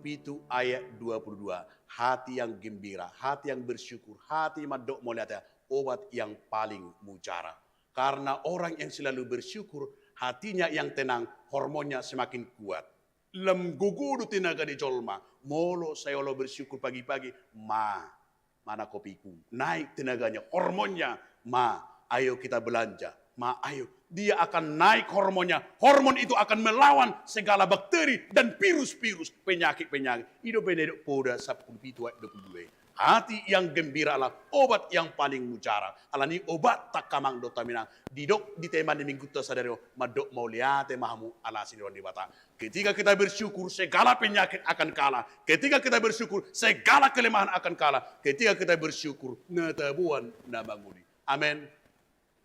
Itu ayat 22. Hati yang gembira, hati yang bersyukur, hati madok moliata, obat yang paling mujara. Karena orang yang selalu bersyukur, hatinya yang tenang, hormonnya semakin kuat. Lem gugudu tenaga di jolma, molo saya lo bersyukur pagi-pagi, mana kopiku, naik tenaganya, hormonnya, ayo kita belanja, ayo. Dia akan naik hormonnya. Hormon itu akan melawan segala bakteri dan virus-virus, penyakit-penyakit. Itu benar pada 10:22. Hati yang gembira adalah obat yang paling mujara. Alani obat tak kamang do tamina. Didok di tema di minggu tasadario madok mauliate mahamu ala siniwan di bata. Ketika kita bersyukur segala penyakit akan kalah. Ketika kita bersyukur segala kelemahan akan kalah. Ketika kita bersyukur natabuan nabanguni. Amin.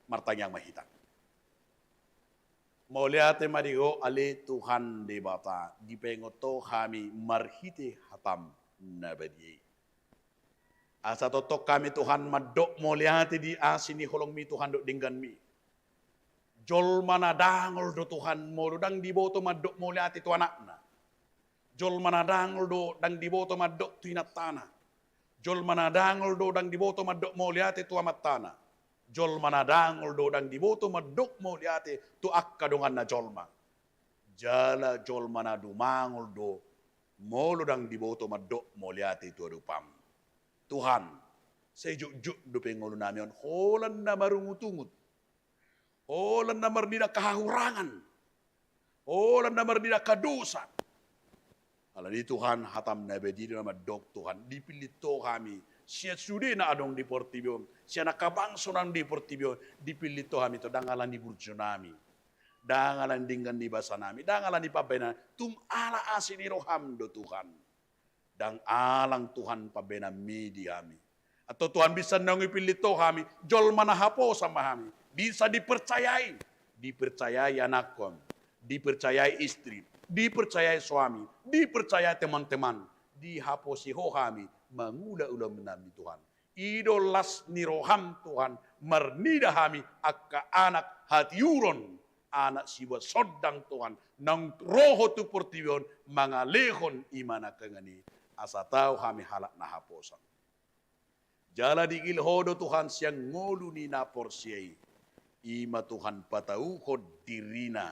Martang yang mahita. Mauliate marigo ale Tuhan di bata. Di pengoto kami marhite hatam nabadi. Asa totok kami Tuhan madok moliate di asini holong mi Tuhan dok dinggan mi. Jol mana dangol do Tuhan mo dang di boto madok moliate tu anakna. Jol mana dangol do dang di boto madok tu inatana. Jol mana dangol do dang di boto madok moliate tu amatana. Jolma na dangol do dang diboto madok mo liate tu akka dongan na jolma. Jala jolma na dumangol do molo dang diboto madok mo liate tu adupam. Tuhan, sejuk-juk do pengolo namion holan na marungutungut. Holan na marnida kahahurangan. Holan na marnida kadosa. Alani Tuhan hatam na bediri na madok Tuhan dipilih to kami. Siya sudi na adong di Portibio. Siya nakabangso ng di Portibio. Dipilih to kami to dangalan di burjo nami. Dangalan dinggan di basa nami. Dangalan di pabena. Tumala asin ni roham do Tuhan. Dang alang Tuhan pabena midi kami. Atau Tuhan bisa nang ipilih to kami. Jol manahapo sama kami. Bisa dipercayai. Dipercayai anak kami. Dipercayai istri. Dipercayai suami. Dipercayai teman-teman. Dihaposi ho kami. Mangula-ula menami Tuhan. Idolas ni roham Tuhan. Marnida kami akka anak hatiuron. Anak siwa sodang Tuhan. Nang roho tu portibion. Mangalehon imana kengani. Asa tahu kami halak na haposan. Jala di ilhodo Tuhan siang ngolu ni naporsiai. Ima Tuhan patauho dirina.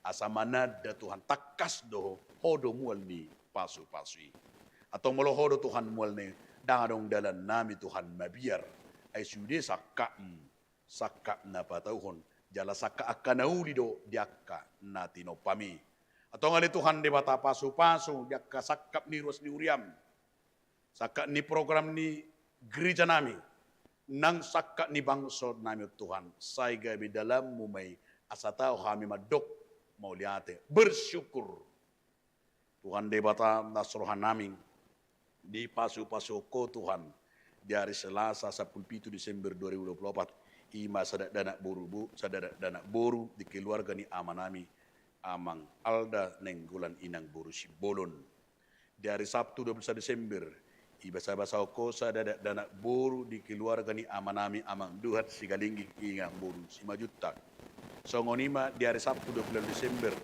Asa manada Tuhan takas do hodo mual ni pasu-pasui. Atau molohodo Tuhan mual ni dangadong dalan nami Tuhan mabiar. Ay sude sakka na patauhon. Jala sakka akka nauli do diakka na tinopami. Atau ngali Tuhan di bata pasu-pasu diakka sakkap ni ruas ni uriam. Sakka ni program ni gereja nami. Nang sakka ni bangso nami Tuhan. Say gabi dalam mumay asa tao kami madok mau liate. Bersyukur. Tuhan di bata nasrohan namin. Di pasu-pasu ko Tuhan. Di hari Selasa 17 Desember 2024. Ima sadak danak boru di keluarga ni amanami. Amang Alda nenggulan inang boru si bolon. Di hari Sabtu 21 Desember. Ibasa-basa ko sa danak boru di keluarga ni amanami amang duhat si galingging ingang boru si majutak. So ngonima di hari Sabtu 20 Desember.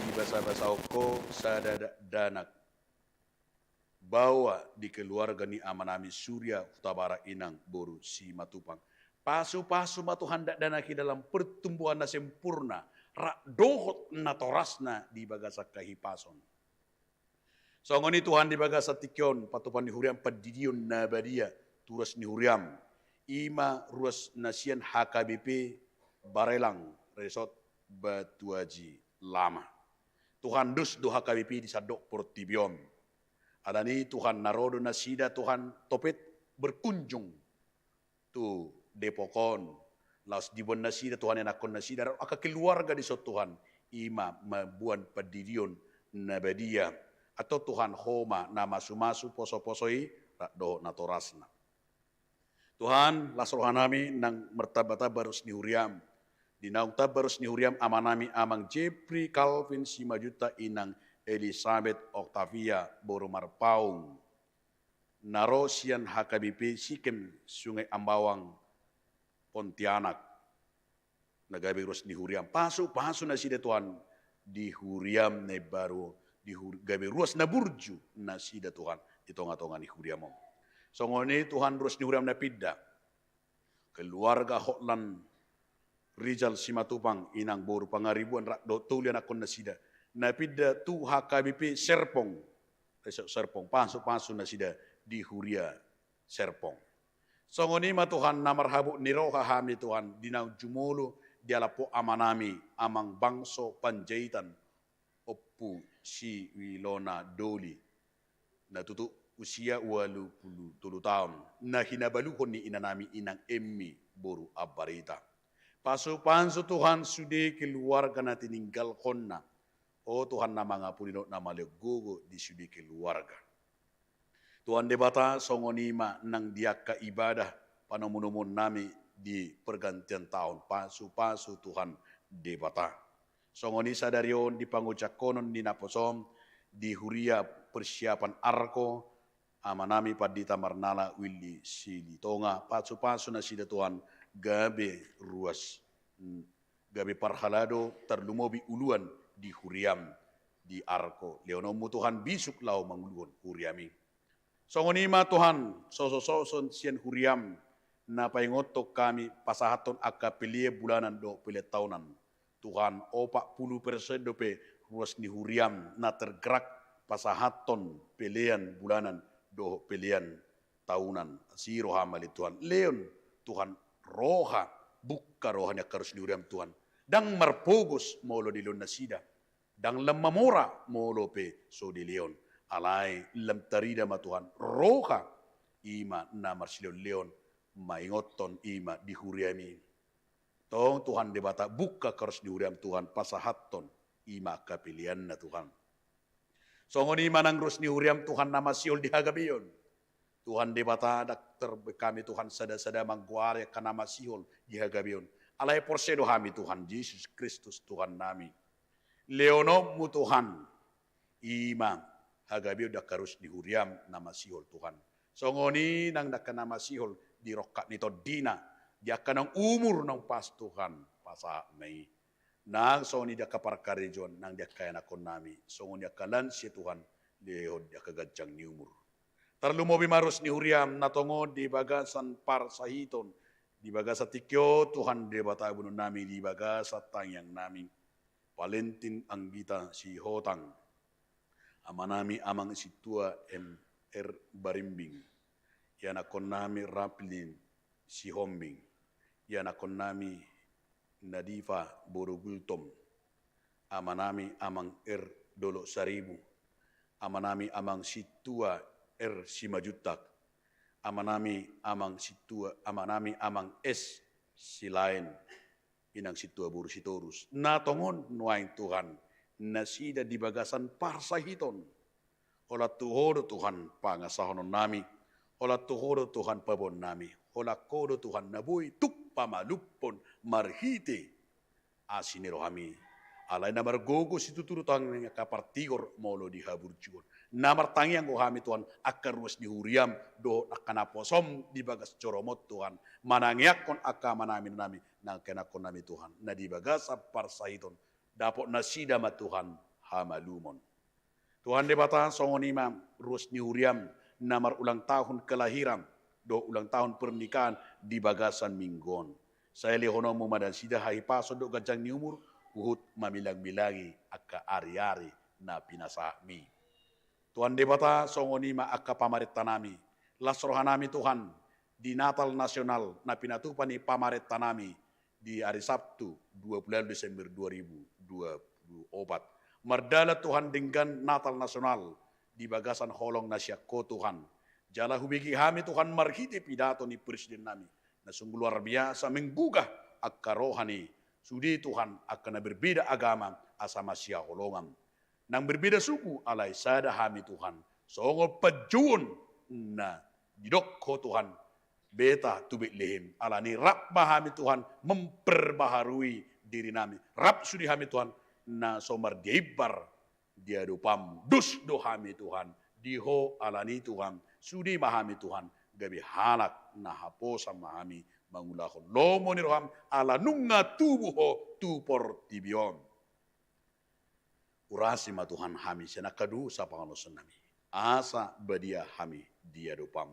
Ibasa-basa ko sa danak bawa di keluarga ni amanami Surya Utabara inang boru si matupang. Pasu-pasu matuhan danaki dalam pertumbuhan na sempurna. Rak dohot na torasna di bagasa kahipason. So ngoni Tuhan di bagasa tikyon patupan ni huriam padidion na badia turas ni huriam. Ima ruas nasian HKBP Barelang Resort Batuaji Lama. Tuhan dus do HKBP di sadok Portibion. Adani Tuhan narodo nasida Tuhan topet berkunjung tu Depokon. Laos dibon nasida Tuhan enakon nasida aka keluarga di so Tuhan ima mabuan padidion nabadia atau Tuhan homa nama sumasu poso-posoi do natorasna. Tuhan lasrohan nami nang mertabata barus ni huriam. Di naung tabarus ni huriam amanami amang Jepri Calvin Simajuta inang Elizabeth Octavia Boromar Paung. Narosian HKBP Sikem Sungai Ambawang Pontianak. Nagabi ros ni huriam. Pasu na sida Tuhan. Di huriam na baru. Di gabi ruas na burju na sida Tuhan. Ito nga ni huriam mo. So ngoni Tuhan ros ni huriam na pidda. Keluarga hotlan Rizal Simatupang inang boru pangaribuan do tulian akon na sida. Napida tu HKBP Serpong. Serpong, pasu na sida di Huria Serpong. So ngoni Tuhan namarhabu niroha hami Tuhan dinang jumulo dialapo amanami amang bangso panjaitan oppu si Wilona Doli. Natutu usia 83 tahun. Na hinabaluhon ni inanami inang Emmy Boru Abarita. Pasu-pasu Tuhan sudah keluarga na tininggal konna. Oh Tuhan nama ngapulino nama legogo di sudi keluarga. Tuhan debata songonima nang diaka ibadah panamunumun nami di pergantian tahun. Pasu-pasu Tuhan debata. Songoni sadarion di pangucakonon di naposom di huria persiapan arko amanami padita marnala willi silitonga. Pasu-pasu na sida Tuhan gabe ruas. Gabe parhalado terlumobi uluan di huriam di arko leonomu Tuhan bisuk lau manguluan huriami songonima Tuhan soson sian huriam na paingoto kami pasahaton aka pilie bulanan do pilie tahunan. Tuhan 40% dope ruas ni huriam na tergerak pasahaton pilihan bulanan do pilihan tahunan. Si roha mali Tuhan. Leon Tuhan roha buka rohanya karus ni huriam Tuhan. Dang marpogos molo di lon nasida. Dang lemamora molo pe so di leon. Alai lem tarida ma Tuhan roha ima na marsilon leon maingoton ima di huriami. Tong Tuhan debata buka karus di huriam Tuhan pasahaton ima kapilian na Tuhan. Songon ima nang rus ni huriam Tuhan nama siol di hagabion. Tuhan debata dakter kami Tuhan sada-sada mangguare kanama siol di hagabion. Alai porsedo kami Tuhan Yesus Kristus Tuhan nami. Leono mu Tuhan ima hagabion dakarus di huriam nama siol Tuhan. Songoni nang dakanama siol di rokat nito dina. Dia kanang umur nang pas Tuhan pasa mai. Nang songoni dia kaparkarejon nang dia kaya nakon nami. Songoni dia kalan si Tuhan lehon dia kagajang ni umur. Tarlumobi marus ni huriam natongo di bagasan par sahiton. Di bagasa tikyo Tuhan de batabun nami di bagasa tangyang nami. Valentin Anggita si Hotang. Amanami amang si tua MR Barimbing. Yana konami Raplin si Hombing. Yana konami Nadifa Borogultom. Amanami amang Dolo Saribu. Amanami amang si tua Simajutak. Amanami amang si tua, amanami amang si lain. Inang si tua buru si torus. Natongon nuaing Tuhan. Nasida di bagasan parsahiton. Ola tuhodo Tuhan pangasahonon nami. Ola tuhodo Tuhan pabon nami. Ola kodo Tuhan nabui tuk pamalupon marhite. Asinero kami. Alay na margogo si tuturutang nga kapartigor molo di haburjuon. Namar tangiang ko kami Tuhan akarwas di huriam do nakanaposom di bagas coromot Tuhan. Manangyak kon akama namin nami nang kenakon nami Tuhan. Na di bagas parsahiton. Dapot nasida ma Tuhan hamalumon. Tuhan debata songonima ruas ni huriam namar ulang tahun kelahiran do ulang tahun pernikahan di bagasan minggon. Saya lihono mo madan sida hai paso do gajang ni umur uhut mamilang-milangi akka ari-ari na pinasami. Tuhan debata songonima akka pamarit tanami. Lasrohan nami Tuhan di Natal Nasional na pinatupan ni pamarit tanami di hari Sabtu 20 Desember 2024. Mardala Tuhan dengan Natal Nasional di bagasan holong nasya ko Tuhan. Jala hubigi kami Tuhan marhiti pidato ni Presiden nami. Na sungguh luar biasa menggugah akka rohani. Sudi Tuhan akan berbeda agama asama sia holongan. Nang berbeda suku alai sada kami Tuhan. Songo pejun na didok ko Tuhan. Beta tubik lehim. Alani rap mahami Tuhan memperbaharui diri nami. Rap sudi kami Tuhan na somar diibar dia dupam. Dus do kami Tuhan. Diho alani Tuhan. Sudi mahami Tuhan. Gabi halak na haposa mahami. Mangulakon lomo ni roham ala nunga tubuho tupor tibion. Urasi ma Tuhan kami senakadu sa pangalosan nami. Asa badia kami dia dupam.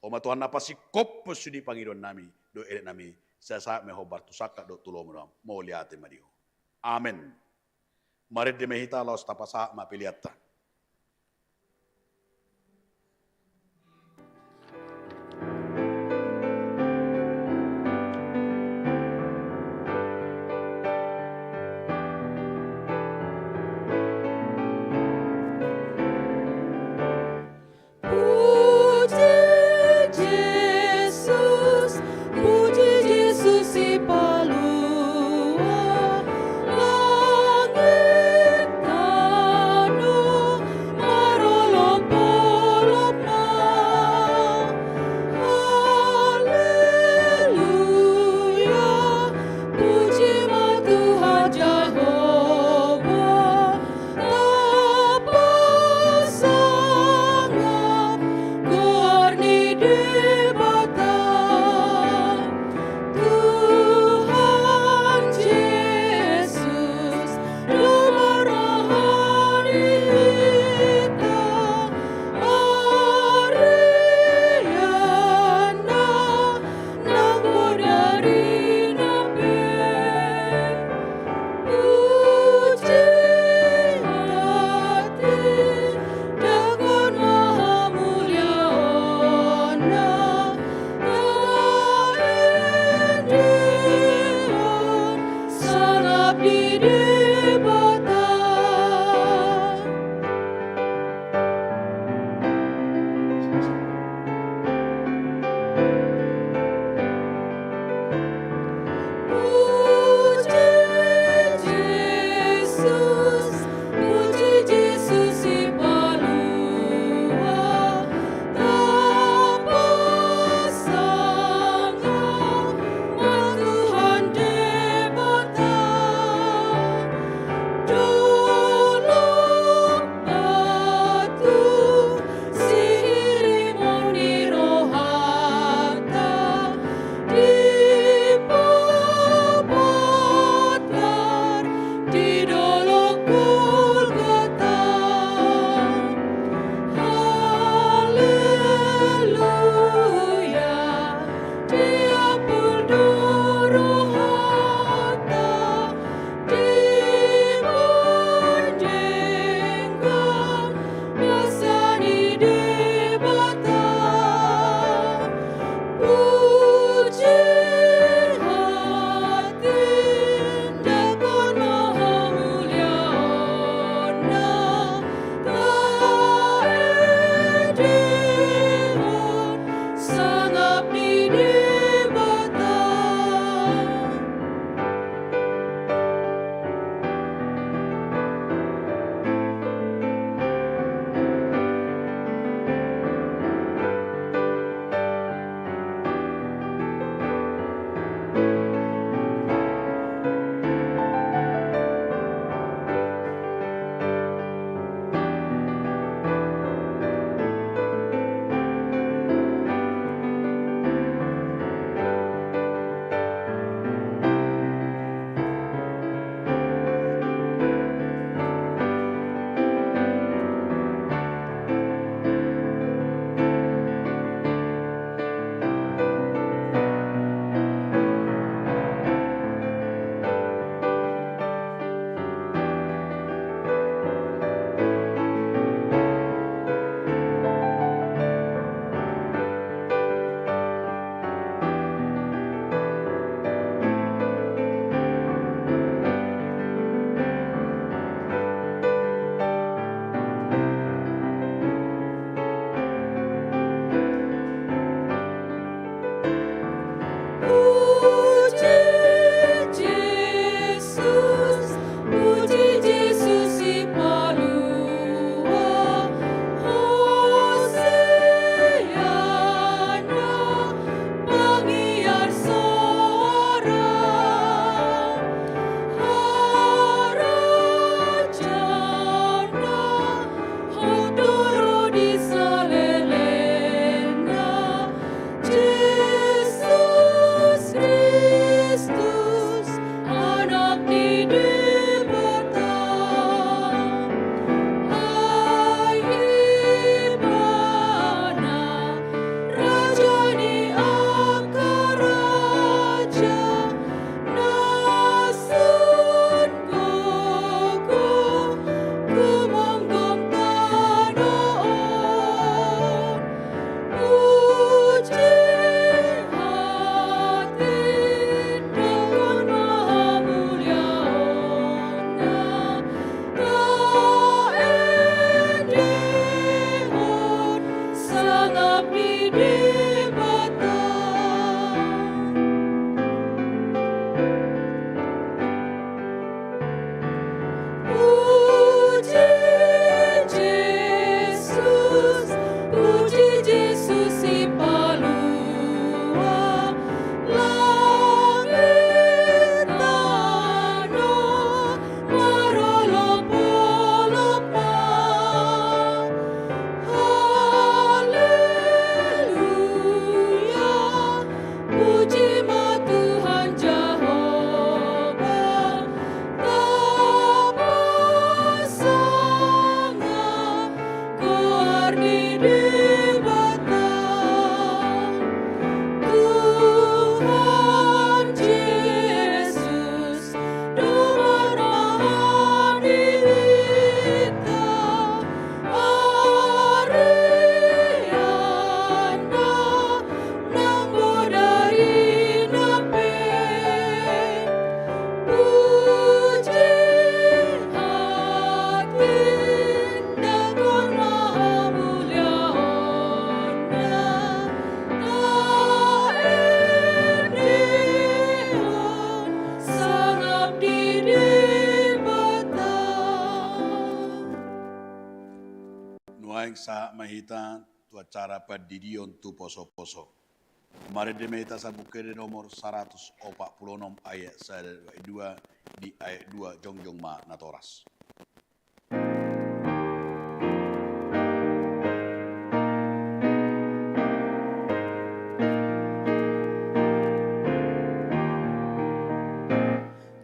Oma Tuhan napasi kopos sudi Panginoon nami do elet nami sa meho bartusaka do tulomo ram mo liate mariho. Amen. Mari demehita los tapasa mapiliata. Palua, langit tanah. nuaing sa mahita tu acara padidion tu poso-poso. Mari demeta sa bukede nomor 146 ayat 2 di ayat 2 jongjong ma natoras.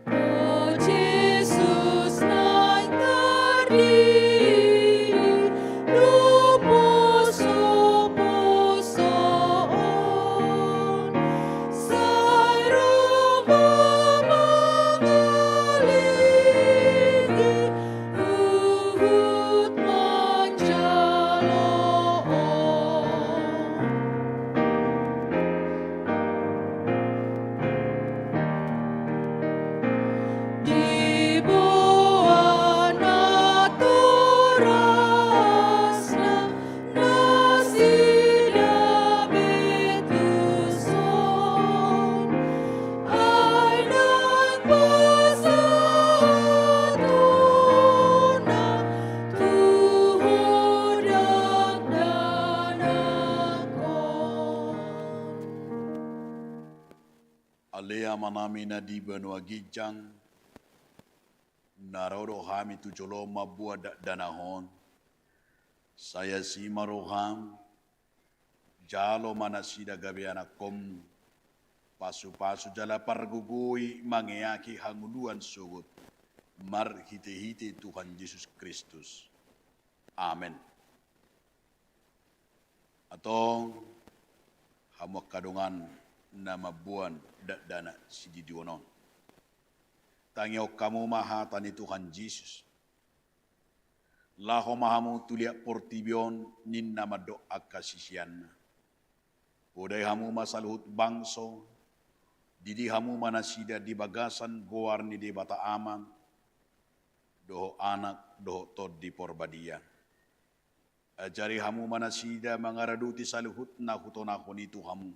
Oh Jesus naik terdiri, luposo-posoon, sayro mengaligi, uhut manjaloon. Di bawah naturasna nasida betuson, ainan pasatuna tuhudak danakon. Alea manamina di benua gijang, naroro hami tu joloma buat danahon, saya si maroham, jalo manasida gabeana kom, pasu-pasu jala pargugui mangeaki hanguluan sugut, mar hite-hite Tuhan Yesus Kristus. Amin. Atong hamak kadungan nama buan dana si didionon. Tangiok kamu maha tani Tuhan Yesus. Laho mahamu tuliak portibion nin nama doa kasisian. Udai hamu masaluhut bangso. Didi hamu manasida di bagasan goarni di bata aman. Doho anak doho tod di porbadia. Ajari hamu manasida mangaraduti saluhut na hutonakon itu hamu.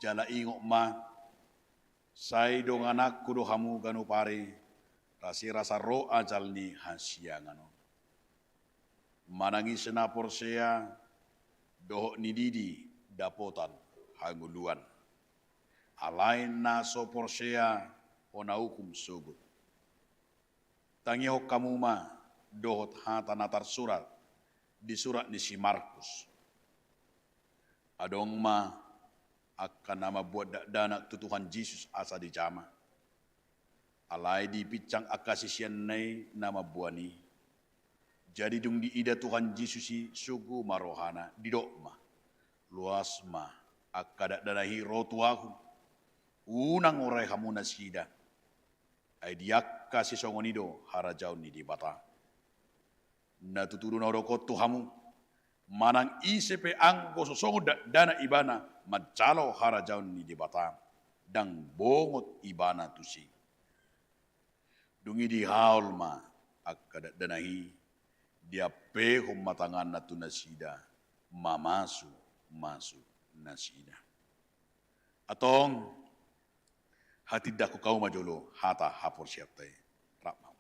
Jala ingok ma, say dong anak kudo hamu ganu pare, rasa ro ajal ni hasiangano. Manangi senapor sea, dohok ni didi dapotan hanguluan. Alain na sopor sea, ona hukum sugut. Tangihok kamu ma, dohot hata natar surat, di surat ni si Markus. Adong ma, akan nama buat dana tu Tuhan Yesus asa di jama. Alai di picang akasisian nai nama buani. Jadi dung di ida Tuhan Yesus si sugu marohana di dokma. Luas ma akadak danahi rotuahu. Unang orai hamu nasida. Ai diak kasih songonido harajau ni di bata. Na tuturu na rokot tuhamu. Manang isepe angko sosongo dana ibana macalo harajaun ni di bata dang bongot ibana tusi. Dungi di haul ma akadat danahi dia pehom matangan natu nasida mamasu nasida. Atong hati daku kau majolo hata hapor siaptai rak mamadu.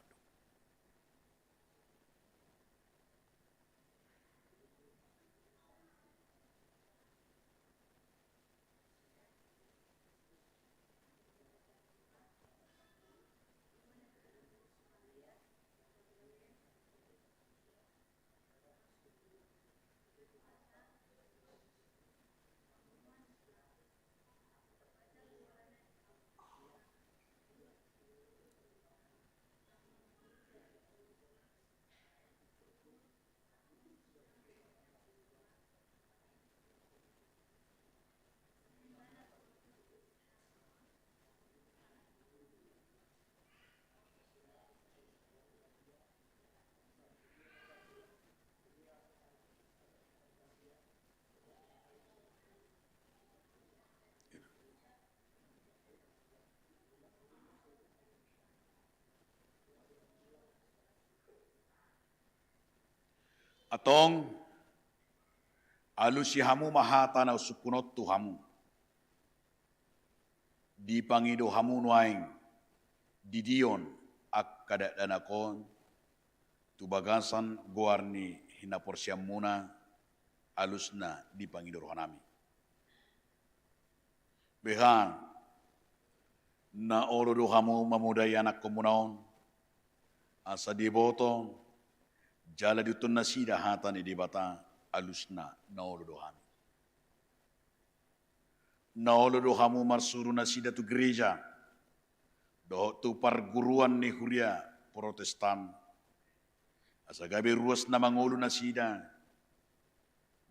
Atong alu si hamu mahata na sukunot tu hamu. Di pangido hamu nuaing didion ak kadak danakon tu bagasan guarni hina porsiam muna alusna di pangido rohanami. Behan na olo dohamu mamudai anak komunaon asa diboto jala ditun na sida hatan di bata alusna na olo dohami. Na olo dohamu marsuru na sida tu gereja do tu perguruan ni huria Protestan asa gabe ruas na mangulu na sida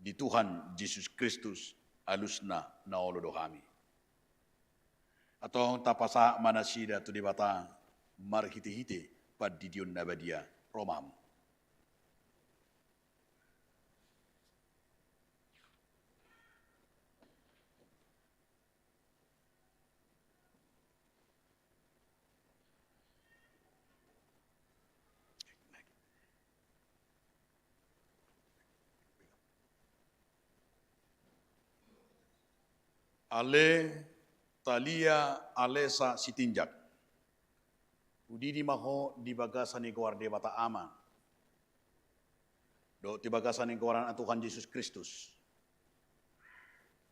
di Tuhan Yesus Kristus alusna na olo dohami. Atau tapasa mana sida tu di bata marhiti-hiti pad didion nabadia Romam. Ale Talia Alesa Sitinjak. Udidi maho di bagasan ni guarde bata ama. Do ti bagasan ni guaran Tuhan Yesus Kristus.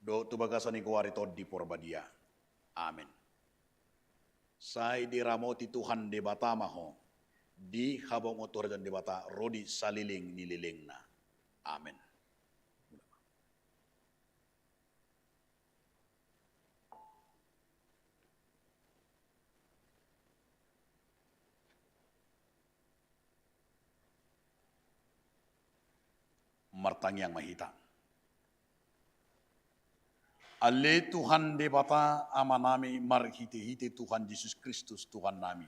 Do tu bagasan ni guari di porbadia. Amin. Sai diramoti Tuhan de bata maho. Di habong otor dan de bata rodi saliling nililingna. Amin. Martang yang mahita. Ale Tuhan de bata ama nami marhiti-hiti Tuhan Yesus Kristus Tuhan nami.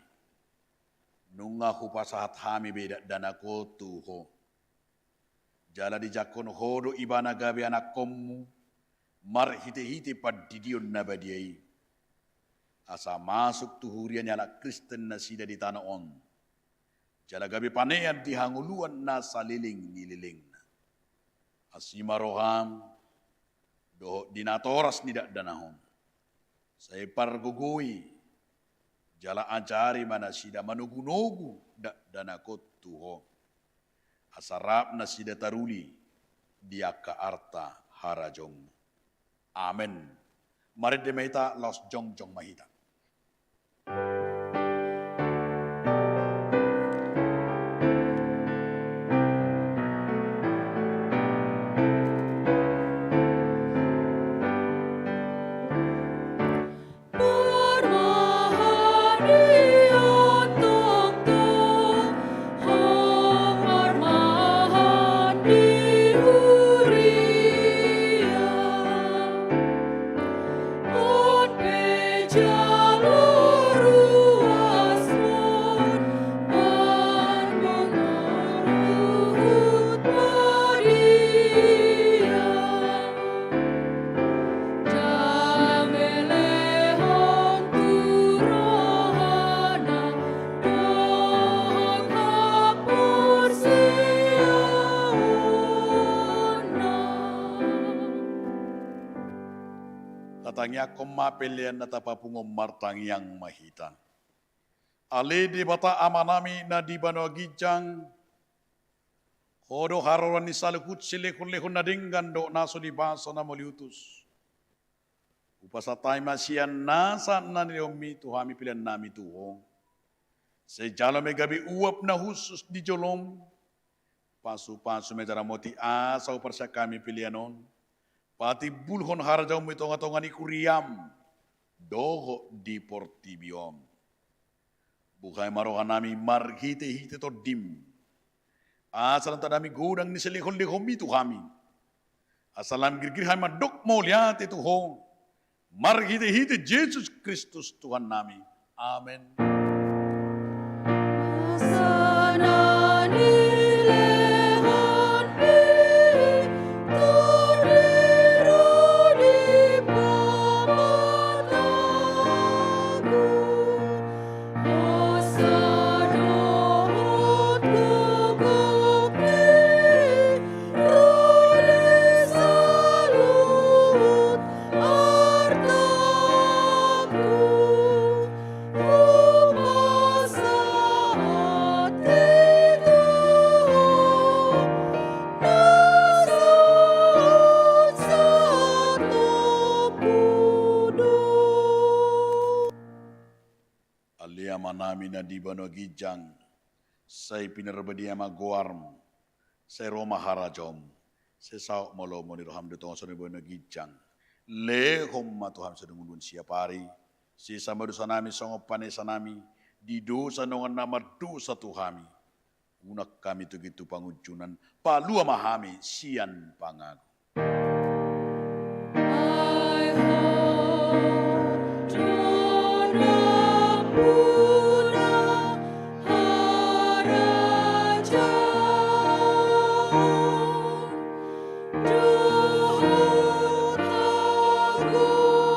Nunga hupasahat hami beda danako tuho. Jala di jakon hodo ibana gabe anak komu marhiti-hiti pad didion nabadiai. Asa masuk tuhurian anak Kristen nasida di tanah on. Jala gabe panean di hanguluan nasa liling nililing. Asima roham, do dinatoras nidak danahon. Saya pargugui, jala ajari mana sida manugu-nugu dak danakot tuho. Asarap na sida taruli, diaka arta harajong. Amen. Mari demeta los jong mahita. Tatangya komapelian na tapapungom martang yang mahita. Ale di bata amanami na di banwagijang hodo haroran ni salukut silekun-lekun na dinggan do naso di baso na moliutus. Upasatay masiyan nasa na niyomi tuhami pilihan nami tuho. Sejalo may gabi uap na husus di jolom. Pasu-pasu may daramoti asaw para sa kami pilihanon. Pati bulhon harjaw mo itonga-tonga ni Kuriam, doho di portibiom. Buhay marohan nami marhite-hite to dim. Asalan tadami gudang ni selihon-lihom itu kami. Asalam girgirhan madok mo lihat itu ho. Marhite-hite Yesus Kristus Tuhan nami. Amen. Oh amin na di ba no gijang, say pinarbadia maguarm, say Roma harajom, say sao malo mo ni roham dito sa ni ba no gijang, le homma Tuhan sa dungun siya pari, si sama dosa nami songop panesa nami, di dosa nongan nama dosa Tuhami, unak kami tu gitu pangujunan, palua mahami sian pangaku. I hope to Napuna Harajan Duhut Agugun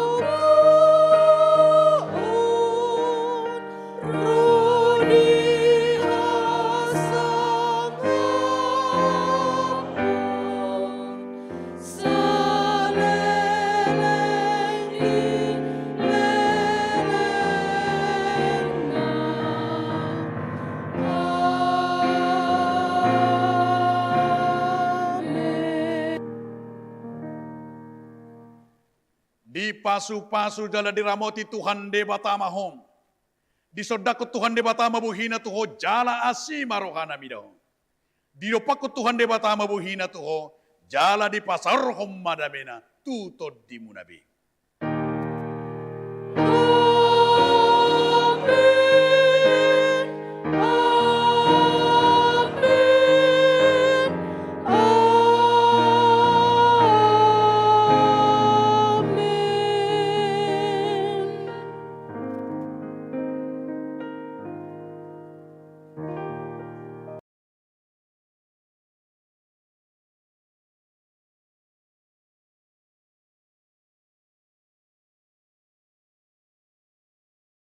Rudi Hasangan Saleleng Amen. Di pasu-pasu jala diramoti Tuhan de batama hom. Di sodako Tuhan de batama buhina tuho jala asima rohana midaho. Di dopako Tuhan de batama buhina tuho jala di pasar hom madamena tutod di munabi.